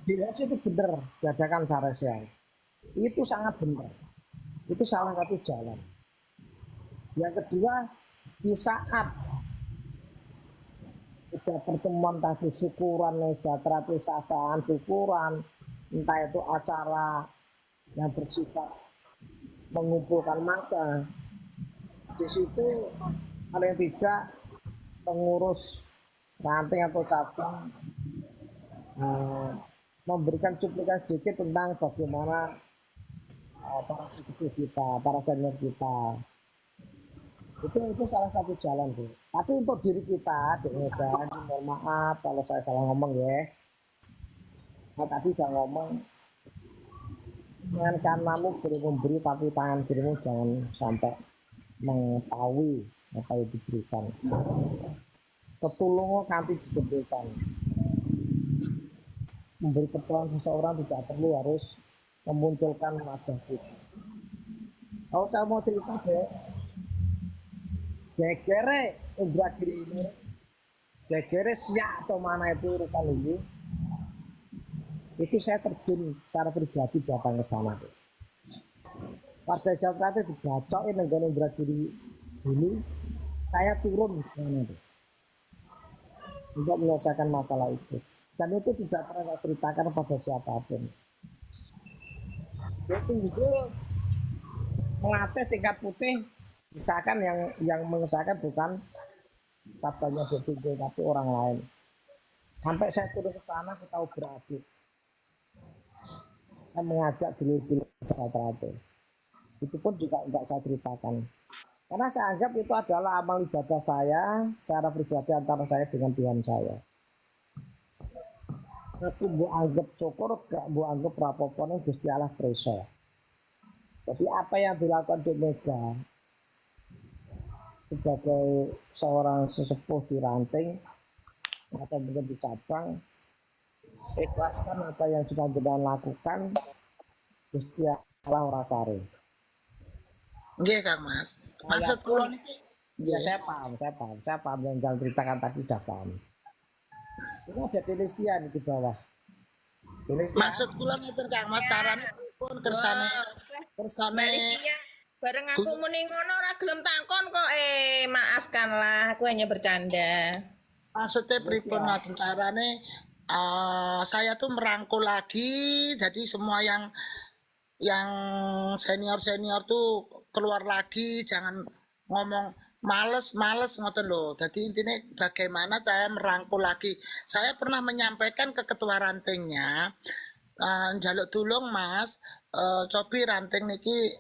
Speaker 1: Jelas itu benar diadakan Saresial, itu sangat benar, itu salah satu jalan. Yang kedua, di saat ada pertemuan tadi syukuran, sejahtera, sasaan, syukuran, entah itu acara yang bersifat mengumpulkan massa, di situ paling tidak pengurus ranting atau cabang memberikan cuplikan sedikit tentang bagaimana para kita, para senior kita. Itu salah satu jalan tuh. Tapi untuk diri kita, mohon maaf kalau saya salah ngomong ya. Nah, tadi udah ngomong dengan kananmu beri memberi, tapi tangan kirimu jangan sampai mengetahui apa yang diberikan. Ketulungu kanti diberikan. Memberi pertolongan seseorang tidak perlu harus memunculkan wajah kita. Kalau saya mau cerita deh, Jegere Indragiri ini, Jegere Siak atau mana itu urutan ini, itu saya terjun secara pribadi datang ke sana. Pada saat itu dibacokin dengan Indragiri ini, saya turun ke sana untuk menyelesaikan masalah itu. Dan itu tidak pernah saya ceritakan pada siapapun. Itu melatih tingkat putih. Misalkan yang mengesahkan bukan katanya BPJ tapi orang lain. Sampai saya turun ke sana kita beradik. Saya mengajak dulu teratur. Itu pun juga enggak saya ceritakan. Karena saya anggap itu adalah amal ibadah saya secara pribadi antara saya dengan Tuhan saya. Aku mau anggap syukur, gak mau anggap rapoponnya Gusti Allah preso. Jadi apa yang dilakukan di Mega sebagai seorang sesepuh di ranting atau mungkin di cabang, ikhlaskan apa yang sudah kita lakukan, Gusti Allah ora sare.
Speaker 3: Nggih Kang Mas. Maksud kula niki
Speaker 1: Ya saya paham yang Jal ceritakan tadi udah paham. Ini ada Delistian di bawah. Delistian.
Speaker 3: Maksud kula ngeten Kang Mas, carane pun kersane kersane
Speaker 2: Malaysia bareng aku muni ngono ora gelem takon kok maafkanlah aku hanya bercanda.
Speaker 3: maksudnya pripun ngaten carane saya tuh merangkul lagi, jadi semua yang senior tuh keluar lagi, jangan ngomong males ngoten loh. Jadi intinya bagaimana saya merangkul lagi. Saya pernah menyampaikan ke ketua rantingnya, njaluk tulung Mas, cobi ranting niki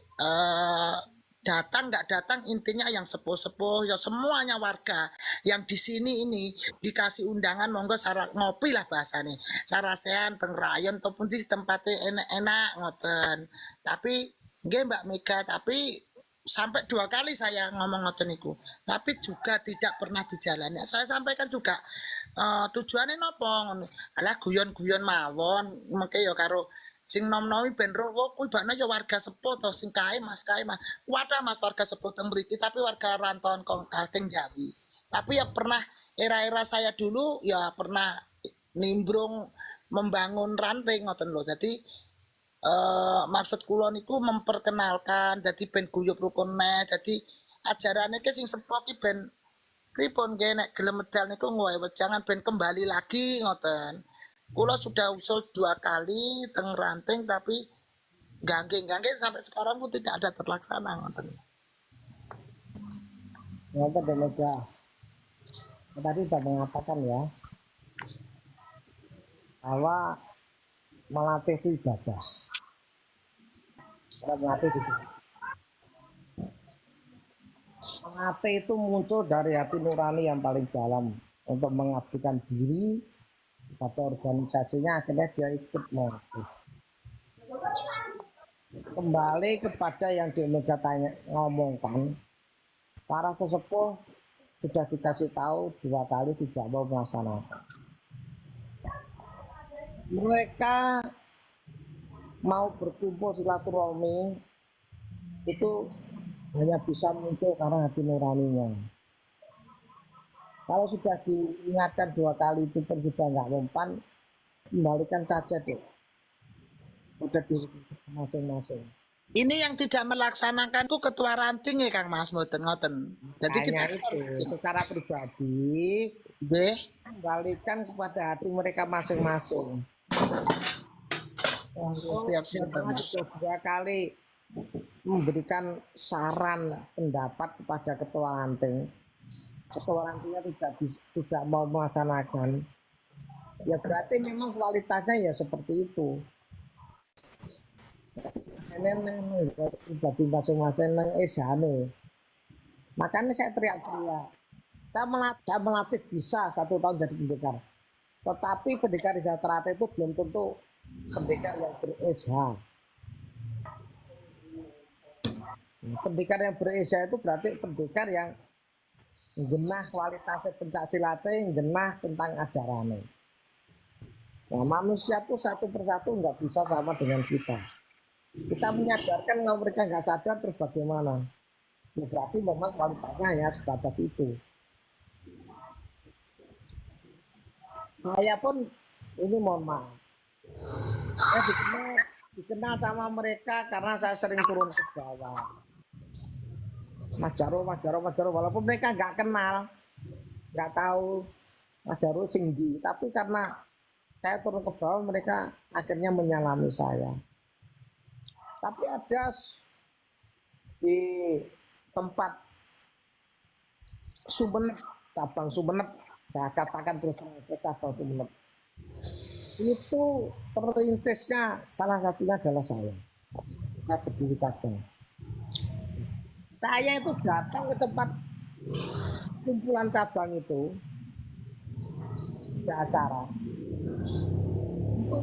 Speaker 3: datang nggak datang, intinya yang sepuh-sepuh ya semuanya warga yang di sini ini dikasih undangan, monggo syarat ngopi lah bahasane sarasean teng rayon ataupun di tempatnya enak-enak ngoten. Tapi nggih Mbak Mega, tapi sampai 2 kali saya ngomong ngoten niku, tapi juga tidak pernah dijalani. Saya sampaikan juga tujuannya nopo ngono. Alah guyon-guyon mawon, mengke ya karo sing nom-nomi ben rowo kuwi bakna ya warga sepuh to, sing kae Mas. Wadah Mas warga sepuh teng mriki, tapi warga rantauan Kalteng Jawi. Tapi ya pernah era-era saya dulu ya pernah nimbrung membangun ranting ngoten lho. Jadi maksud kula niku memperkenalkan, dadi ben guyub rukun neh, dadi ajarane ki sing sepuh ki ben pripun nggih nek gelem medal niku jangan ben kembali lagi ngoten. Kula sudah usul 2 kali teng ranting tapi gangge sampai sekarang pun tidak ada terlaksana ngoten.
Speaker 1: Ngoten deh Mega. Tadi sudah mengatakan ya bahwa melatih itu ibadah. Kita melatih itu. Melatih itu muncul dari hati nurani yang paling dalam untuk mengabdikan diri atau organisasinya, akhirnya dia ikut melatih. Kembali kepada yang di Mega ngomongkan, para sesepuh sudah dikasih tahu 2 kali tidak mau melaksanakan. Mereka mau berkumpul silaturahmi itu hanya bisa muncul karena hati nuraninya. Kalau sudah diingatkan 2 kali itu pun sudah nggak mempan, kembalikan saja tuh. Udah di masing-masing.
Speaker 3: Ini yang tidak melaksanakan ku ketua ranting ya Kang Mas, ngoten. Jadi
Speaker 1: Hanya
Speaker 3: kita
Speaker 1: itu secara pribadi
Speaker 3: nggih
Speaker 1: kembalikan kepada hati mereka masing-masing.
Speaker 3: siap-siap Mas.
Speaker 1: Sudah 2 kali memberikan saran pendapat kepada ketua ranting. Ketua rantingnya tidak mau melaksanakan, ya berarti memang kualitasnya ya seperti itu. Ini pribadi masing-masing nang esane. Makanya saya teriak-teriak. Saya melatih bisa 1 tahun jadi pendekar. Tetapi pendekar di Satrate itu belum tentu pendekar yang ber-SH. Pendekar yang ber-SH itu berarti pendekar yang genah kualitasnya pencak silatnya, genah tentang ajarannya. Nah, manusia itu satu persatu nggak bisa sama dengan kita. Kita menyadarkan kalau mereka nggak sadar, terus bagaimana? Ya berarti memang kualitasnya ya sebatas itu. Saya pun ini mohon maaf. Saya dikenal sama mereka karena saya sering turun ke bawah. Mas Jaro, walaupun mereka nggak kenal, nggak tahu Mas Jaro tinggi, tapi karena saya turun ke bawah, mereka akhirnya menyalami saya. Tapi ada di tempat Sumeneb, cabang Sumeneb, saya katakan terus ke cabang Sumeneb, itu perintisnya salah satunya adalah saya berdiri cabang. Saya itu datang ke tempat kumpulan cabang itu, ada acara. Itu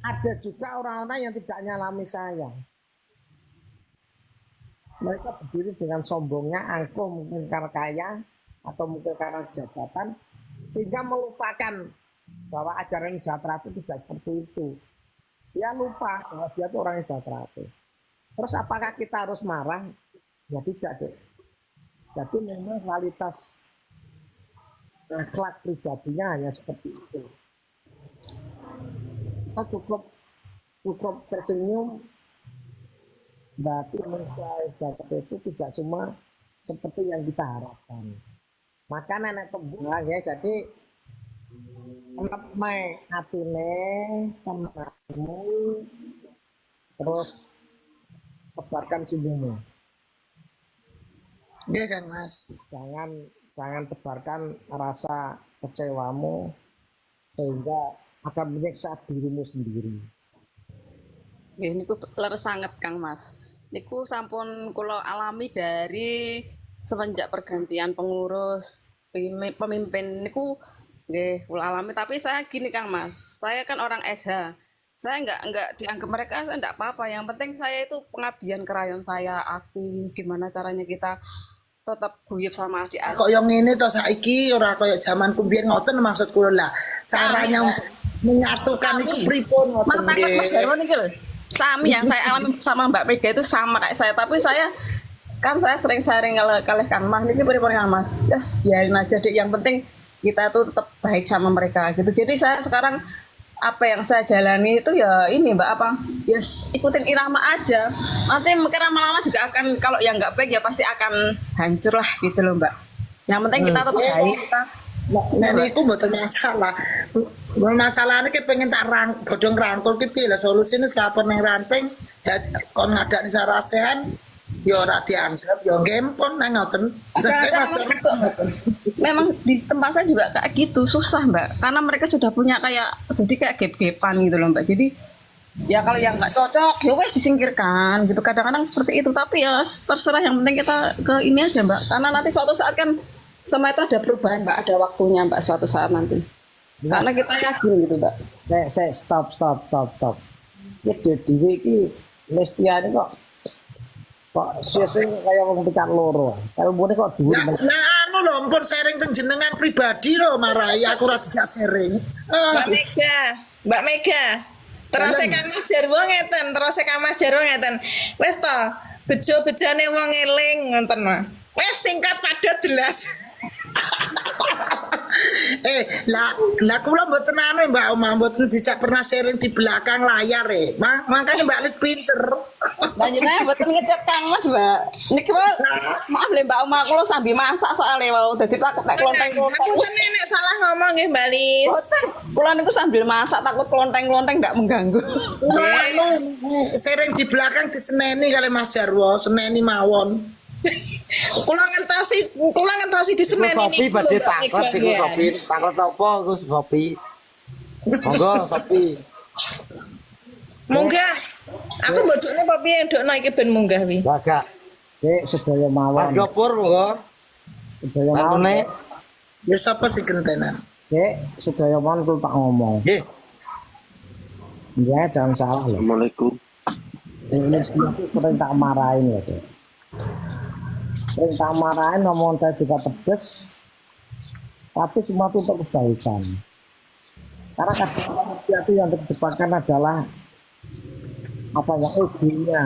Speaker 1: ada juga orang-orang yang tidak nyalami saya. Mereka berdiri dengan sombongnya, angkuh mungkin karena kaya atau mungkin karena jabatan, sehingga melupakan bahwa ajaran Satrate tidak seperti itu. Dia lupa bahwa dia itu orang Satrate. Terus apakah kita harus marah? Ya tidak deh. Jadi memang kualitas akhlak pribadinya hanya seperti itu. Kita cukup tersenyum, berarti manusia zakat itu tidak cuma seperti yang kita harapkan. Maka nenek bilang ya, jadi mai atine kamu terus tebarkan senyummu.
Speaker 3: Nggih Kang Mas.
Speaker 1: Jangan tebarkan rasa kecewamu sehingga akan menyiksa dirimu sendiri.
Speaker 9: Nggih niku leres sanget Kang Mas. Niku sampun kula alami dari semenjak pergantian pengurus pemimpin niku nggih kula alami, tapi saya gini Kang Mas. Saya kan orang SH. Saya enggak dianggap mereka saya enggak apa-apa. Yang penting saya itu pengabdian ke rayon saya, aktif, gimana caranya kita tetap guyub sama adik-adik.
Speaker 3: Kok yang ngene to saiki ora kaya jaman kumbiyen ngoten maksud kula lah. Caranya untuk menyatukan itu pripun ngoten
Speaker 9: Mas
Speaker 3: nggih.
Speaker 9: Darwo niki lho. Sami yang saya alami sama Mbak Mega itu sama kayak saya, tapi saya sering sharing kalau Kang Mas niki pripun Kang Mas. Ya biarin aja deh, yang penting kita tuh tetap baik sama mereka gitu. Jadi saya sekarang apa yang saya jalani itu ya ini Mbak apa yes ikutin irama aja, nanti mungkin lama-lama juga akan kalau yang nggak baik ya pasti akan hancur lah gitu loh Mbak. Yang penting kita tetap baik, kita
Speaker 3: Nah niku mboten masalah. Masalahnya ki pengen tak bodong rangkul ki piye lah solusine sekapun ning ranting jadi kon ngadani sarasehan ya ora dianggap ya gempon nang ngoten.
Speaker 9: memang di tempat saya juga kayak gitu susah Mbak, karena mereka sudah punya kayak jadi kayak gap-gapan gitu loh Mbak. Jadi ya kalau yang nggak cocok ya wes disingkirkan gitu, kadang-kadang seperti itu. Tapi ya terserah, yang penting kita ke ini aja Mbak, karena nanti suatu saat kan semua itu ada perubahan Mbak, ada waktunya Mbak suatu saat nanti. Karena kita yakin gitu Mbak.
Speaker 1: Saya stop. Ya dhewe iki Lestiani kok sing kaya wong pikat loro. Kalbune kok dhuwur.
Speaker 3: Nah anu lho ampun sharing teng jenengan pribadi lho marai aku ora dijak sharing.
Speaker 2: Mbak Mega. Terus Kang Mas Jarwo ngeten. Wis to, bejo-bejane wong eling ngoten mah. Wes singkat padat jelas.
Speaker 3: Lah kula mboten anu Mbak Oma, mboten dijak pernah sharing di belakang layar makanya Mbak Lis pinter.
Speaker 9: Lanjutnya mboten ngechat Kang Mas Mbak. Niki maaf le Mbak Oma kula sambil masak soalnya wau dadi takut nek klonteng-klonteng.
Speaker 2: Aku nek salah ngomong nggih Mbak Lis.
Speaker 9: Kula niku sambil masak takut klonteng-klonteng ndak mengganggu.
Speaker 3: Anu sharing di belakang diseneni kali Mas Jarwo, seneni mawon.
Speaker 2: Kula ngentosi di semen
Speaker 6: Sopi
Speaker 2: ini.
Speaker 6: badhe taklet iku Sopi. Taklet apa iku Sopi? Monggo Sopi.
Speaker 2: Munggah. Aku mbodokne apa piye ndokno iki ben munggah wi.
Speaker 6: Gak.
Speaker 1: Sedaya mawon.
Speaker 6: Mas Gopur monggo.
Speaker 1: Sedaya mawon.
Speaker 6: Mantune.
Speaker 3: Ya sapa sing gentenan?
Speaker 1: Sedaya mawon kula tak ngomong.
Speaker 6: Nggih.
Speaker 1: Ya jangan salah loh.
Speaker 8: Assalamualaikum.
Speaker 1: Ini sering tak marahin ya deh. Sering tak marahin, ngomong saya juga pedes. Tapi semua itu untuk kebaikan. Karena kadang-kadang itu yang terdepankan adalah apa ya, egonya.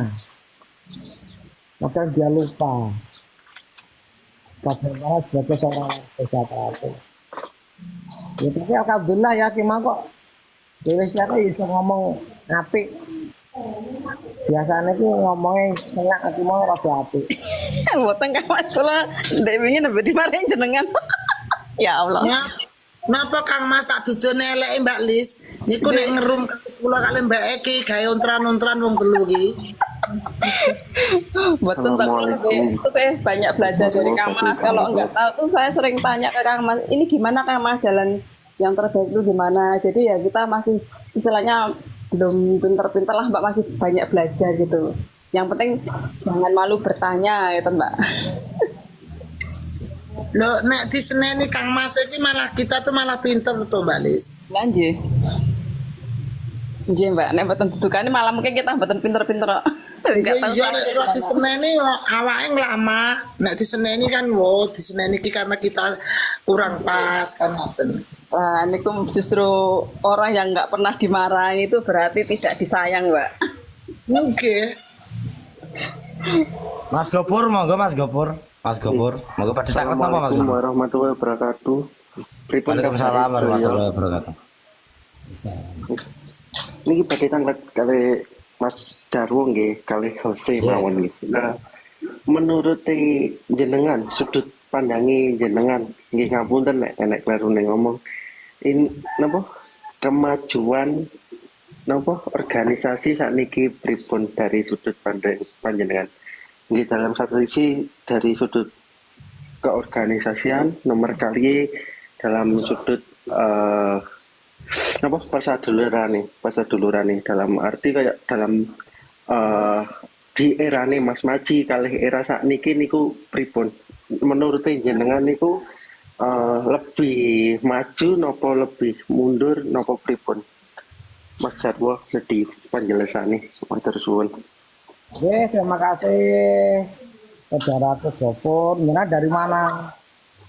Speaker 1: Kadang dia lupa bagaimana sebagai seorang pejabat. Ya tapi alhamdulillah ya Kima kok Indonesia bisa ngomong apik. Biasanya itu ngomongnya setengah aku mau rada apik.
Speaker 9: Mboten Kang Mas kula ndek wingi nembe dimarahin jenengan. Ya Allah.
Speaker 3: Napa Kang Mas tak dudune eleke Mbak Lis? Niku nek ngerum kula kali Mbak Eki gawe ontran-ontran wong telu iki.
Speaker 9: Betul itu saya banyak belajar dari Kang Mas. Kalau nggak tahu tuh saya sering tanya ke Kang Mas, ini gimana Kang Mas jalan yang terbaik itu gimana? Jadi ya kita masih istilahnya belum pinter-pinter lah Mbak, masih banyak belajar gitu. Yang penting jangan malu bertanya ya Mbak.
Speaker 3: Loh nek diseneni Kang Mas iki malah kita tuh malah pinter tuh Mbak Lis.
Speaker 9: Lanjut. Nggih Mbak, nek mboten dudukane malah mungkin kita mboten pinter-pinter kok. Enggak tahu.
Speaker 3: Iya nek diseneni awake nglama. Nek diseneni kan diseneni iki karena kita kurang pas kan ngoten.
Speaker 9: Wah, ini justru orang yang nggak pernah dimarahi itu berarti tidak disayang, Mbak.
Speaker 3: Mungkin.
Speaker 6: Mas Gopur monggo Mas Gopur. Mas Gopur. Monggo pada takut apa Mas
Speaker 10: Assalamualaikum
Speaker 6: Gopur?
Speaker 10: warahmatullahi wabarakatuh. Pripun
Speaker 6: Waalaikumsalam
Speaker 10: kabar
Speaker 6: warahmatullahi wabarakatuh.
Speaker 10: Niki badhe tanglet kali Mas Jarwo nggih kali Jose mawon nggih. Nah, menurut jenengan sudut pandangi jenengan nggih ngapunten nek enek klerune ngomong. In napa kemajuan napa organisasi sakniki pripun dari sudut pandang panjenengan. Nggih dalam satu sisi dari sudut keorganisasian nomor kali dalam sudut apa pasadulurane dalam arti kayak dalam di era nih Mas Maji kalih era sakniki niku pripun menurut jenengan niku lebih maju nopo lebih mundur nopo pripun Mas Jarwo di penjelasane matur suwun.
Speaker 1: Oke, terima kasih saudaraku Gopur. Mina dari mana?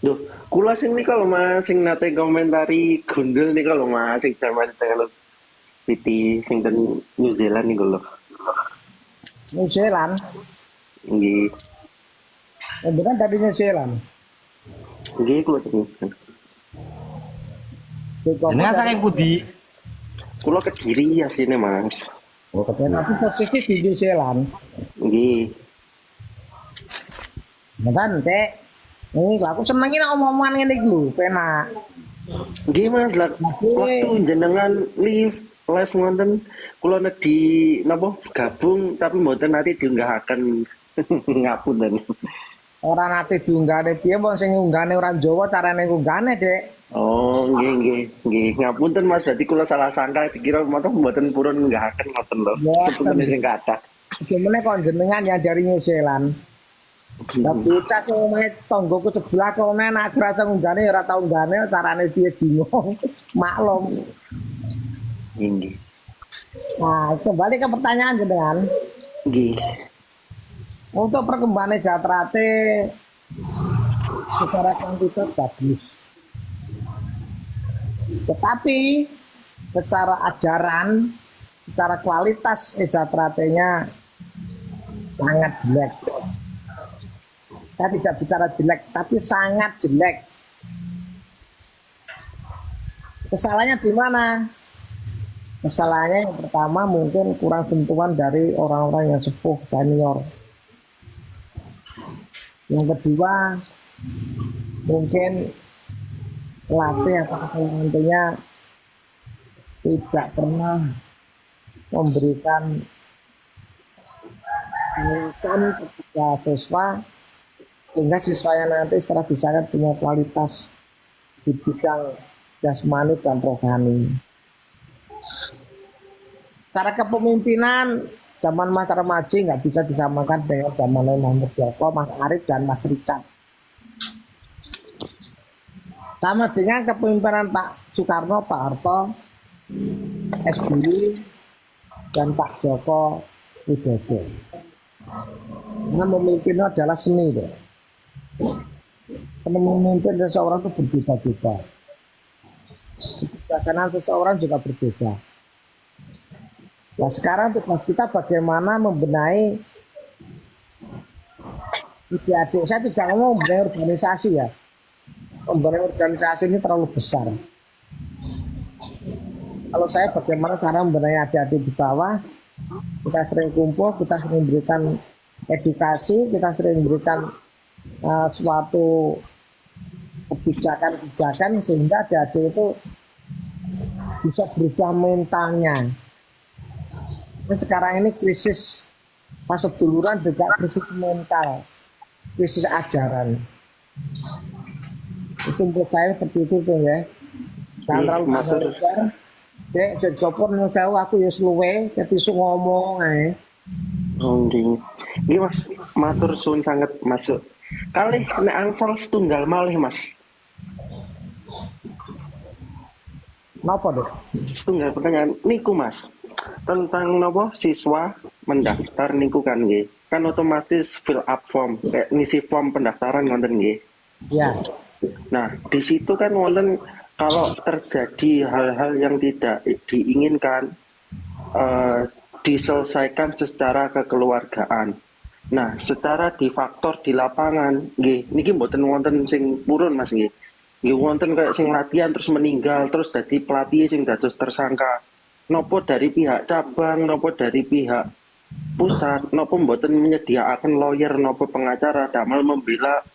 Speaker 10: Duh, kula sing nika lho Mas, sing nate komentari gundul nika lho Mas, sing jaman tengah piti sing ten New Zealand niku lho.
Speaker 1: New Zealand.
Speaker 10: Nggih.
Speaker 1: Beneran dari New Zealand.
Speaker 10: Nggih kula teng.
Speaker 6: Jenengan saking pundi?
Speaker 10: Kula Kediri asine Mas.
Speaker 1: Oh, katanya tapi posisi di New Zealand.
Speaker 10: Nggih.
Speaker 1: Beneran, Teh. Nih, aku senengin omong-omongan ngene iki lho, penak.
Speaker 10: Nggih Mas, waktu jenengan live ngonten kula di napa gabung tapi mboten nanti diunggahaken ngapunten.
Speaker 1: Ora nate diunggahne piye wong sing ngunggahne ora Jawa carane ngunggahne, Dek.
Speaker 10: Oh, nggih. Ngapunten Mas, berarti kula salah sangka dikira mboten purun nggahaken ngoten lho. Sepunten sing kathah.
Speaker 1: Gimana kok jenengan yang dari New Zealand? Tapi bocah sing omahe tanggoku sebelah kok nek aku ora ngunggahne ora tau ngunggahne carane piye bingung. Maklum.
Speaker 10: Nggih.
Speaker 1: Nah, kembali ke pertanyaan jenengan.
Speaker 10: Nggih.
Speaker 1: Untuk perkembangan Jatrate secara kuantitas bagus. Tetapi secara ajaran, secara kualitas Jatratenya sangat jelek. Saya tidak bicara jelek, tapi sangat jelek. Kesalahannya di mana? Kesalahannya yang pertama mungkin kurang sentuhan dari orang-orang yang sepuh senior. Yang kedua mungkin pelatih atau nantinya tidak pernah memberikan pendidikan kepada siswa sehingga siswanya nanti setelah disahkan punya kualitas di bidang jasmani dan rohani. Cara kepemimpinan zaman Mas Remaji nggak bisa disamakan dengan zaman Mas Joko, Mas Arif dan Mas Richard. Sama dengan kepemimpinan Pak Soekarno, Pak Harto, SBY dan Pak Joko Widodo. Karena memimpin adalah seni, deh. Karena memimpin seseorang itu berbeda-beda. Kebijaksanaan seseorang juga berbeda. Nah sekarang tugas kita bagaimana membenahi adik-adik. Saya tidak ngomong membenahi organisasi ya. Membenahi organisasi ini terlalu besar. Kalau saya bagaimana cara membenahi adik-adik di bawah, kita sering kumpul, kita sering memberikan edukasi, kita sering memberikan suatu kebijakan-kebijakan sehingga adik-adik itu bisa berubah mentalnya. Ini sekarang ini krisis paseduluran juga krisis mental, krisis ajaran. Itu menurut saya seperti itu tuh ya. Jangan terlalu besar. Dek, jadi sopor nih saya aku ya seluwe, jadi ngomong aja.
Speaker 10: Oh nggih. Nggih Mas, matur suwun sangat masuk. Kalih nek angsal setunggal malih Mas.
Speaker 1: Napa deh?
Speaker 10: Setunggal pertanyaan niku Mas. Tentang nopo siswa mendaftar niku kan nggih. Kan otomatis fill up form, kayak ngisi form pendaftaran ngoten nggih.
Speaker 1: Ya.
Speaker 10: Nah, di situ kan wonten kalau terjadi hal-hal yang tidak diinginkan diselesaikan secara kekeluargaan. Nah, secara di faktor di lapangan, nggih, niki mboten wonten sing purun Mas nggih. Nggih wonten kayak sing latihan terus meninggal, terus dadi pelatih sing dados tersangka. Nopo dari pihak cabang, nopo dari pihak pusat, nopo mboten menyediakan lawyer, nopo pengacara damel membela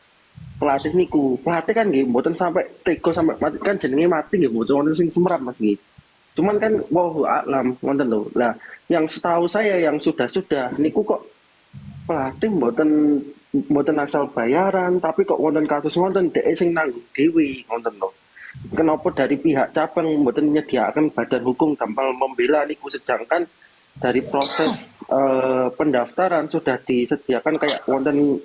Speaker 10: pelatih niku. Pelatih kan nggih mboten sampai tega sampai mati kan jenenge mati nggih mboten wonten sing semerap Mas nggih. Cuman kan wallahu a'lam wonten lho. Lah, yang setahu saya yang sudah-sudah niku kok pelatih mboten asal bayaran tapi kok wonten kasus wonten dhek sing nanggung dhewe wonten lho. Kenapa dari pihak cabang mboten menyediakan badan hukum dampal membela niku sedangkan dari proses pendaftaran sudah disediakan kayak wonten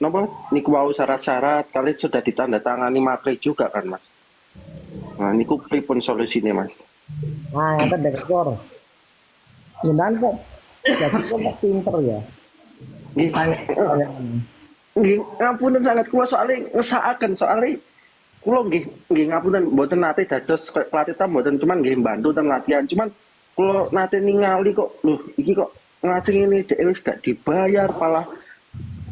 Speaker 10: napa niku wau syarat-syarat kali sudah ditandatangani materi juga kan Mas. Nah niku pripun solusine Mas?
Speaker 1: Nah, yang dekor. Jenengan kok jadi kok pinter ya.
Speaker 10: Nggih. Nggih, ngapunten sangat kula soalnya ngesakaken soalnya kula nggih ngapunten mboten nate dados koyo pelatih ta mboten cuman nggih mbantu ten latihan cuman kula nate ningali kok lho iki kok ngelatih ini dhek wis gak dibayar malah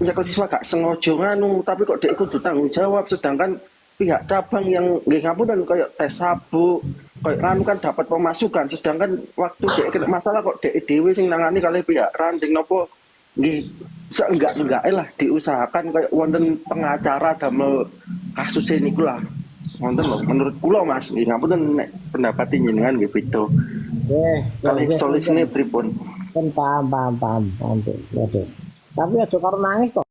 Speaker 10: nyekel siswa gak sengaja nganu tapi kok dhek kudu tanggung jawab sedangkan pihak cabang yang nggih ngapunten koyo tes sabuk koyo anu kan dapat pemasukan sedangkan waktu dhek kena masalah kok dhek dhewe sing nangani kali pihak ranting nopo nggih seenggak-enggake lah diusahakan kayak wonten pengacara damel kasus niku lah. Wonten lho menurut kula Mas, nggih ngapunten nek pendapat jenengan nggih beda.
Speaker 1: Nggih,
Speaker 10: Kali solusine pripun?
Speaker 1: kan paham. Waduh. Tapi aja karo nangis toh.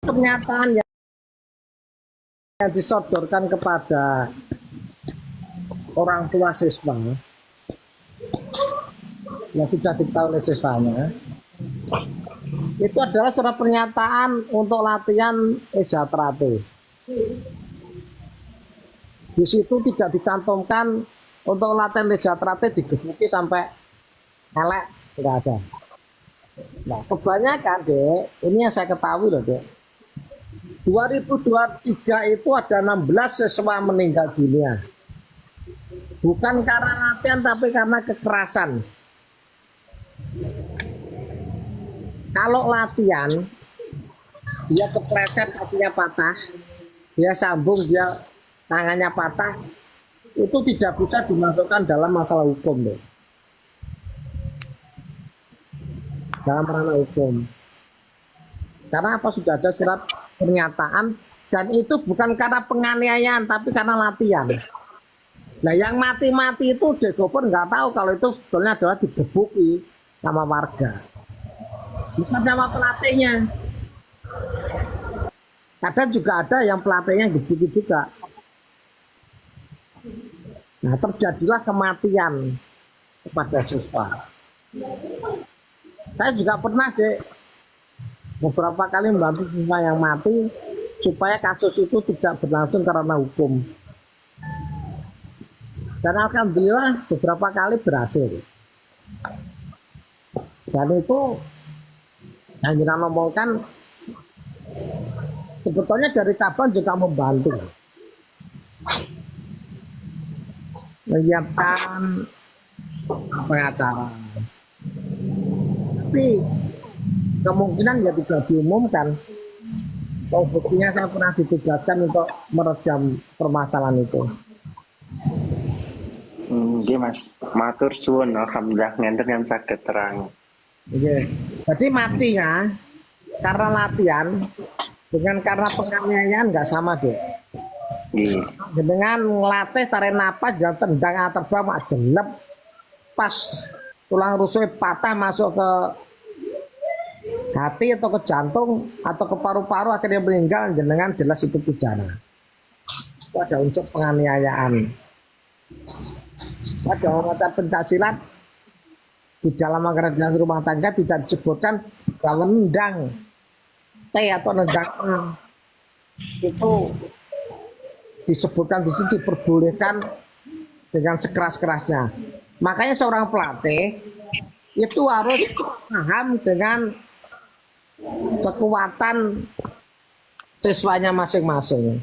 Speaker 1: Pernyataan yang disodorkan kepada orang tua siswa yang sudah diketahui oleh siswanya itu adalah surat pernyataan untuk latihan Esatrate. Di situ tidak dicantumkan untuk latihan Esatrate digebuki sampai elek, tidak ada. Nah kebanyakan deh, ini yang saya ketahui loh deh. 2023 itu ada 16 siswa meninggal dunia. Bukan karena latihan tapi karena kekerasan. Kalau latihan, dia kepleset kakinya patah, dia sambung, dia tangannya patah, itu tidak bisa dimasukkan dalam masalah hukum deh. Dalam ranah hukum. Karena apa sudah ada surat pernyataan dan itu bukan karena penganiayaan tapi karena latihan. Nah yang mati-mati itu Degoper nggak tahu kalau itu sebetulnya adalah digebuki sama warga. Bukan sama pelatihnya. Kadang juga ada yang pelatihnya gebuki juga. Nah terjadilah kematian kepada siswa. Saya juga pernah beberapa kali membantu siswa yang mati supaya kasus itu tidak berlangsung karena hukum. Dan alhamdulillah beberapa kali berhasil. Dan itu yang kita ngomongkan sebetulnya dari cabang juga membantu menyiapkan pengacara. Tapi kemungkinan ya tidak diumumkan. Oh, buktinya saya pernah ditugaskan untuk meredam permasalahan itu.
Speaker 10: Nggih Mas, matur suwun alhamdulillah ngenten yang saged terang.
Speaker 1: Iya. Jadi matinya karena latihan dengan karena penganiayaan nggak sama deh.
Speaker 10: Nggih.
Speaker 1: Dengan ngelatih tarik napas jangan tendang terbang mak jelep pas tulang rusuk patah masuk ke hati atau ke jantung atau ke paru-paru akhirnya meninggal jenengan jelas itu pidana. Itu ada unsur penganiayaan. Pada ungkapan pencaksilat di dalam anggaran dinas rumah tangga tidak disebutkan bahwa nendang T atau nendang A itu disebutkan di situ diperbolehkan dengan sekeras-kerasnya. Makanya seorang pelatih itu harus paham dengan kekuatan siswanya masing-masing.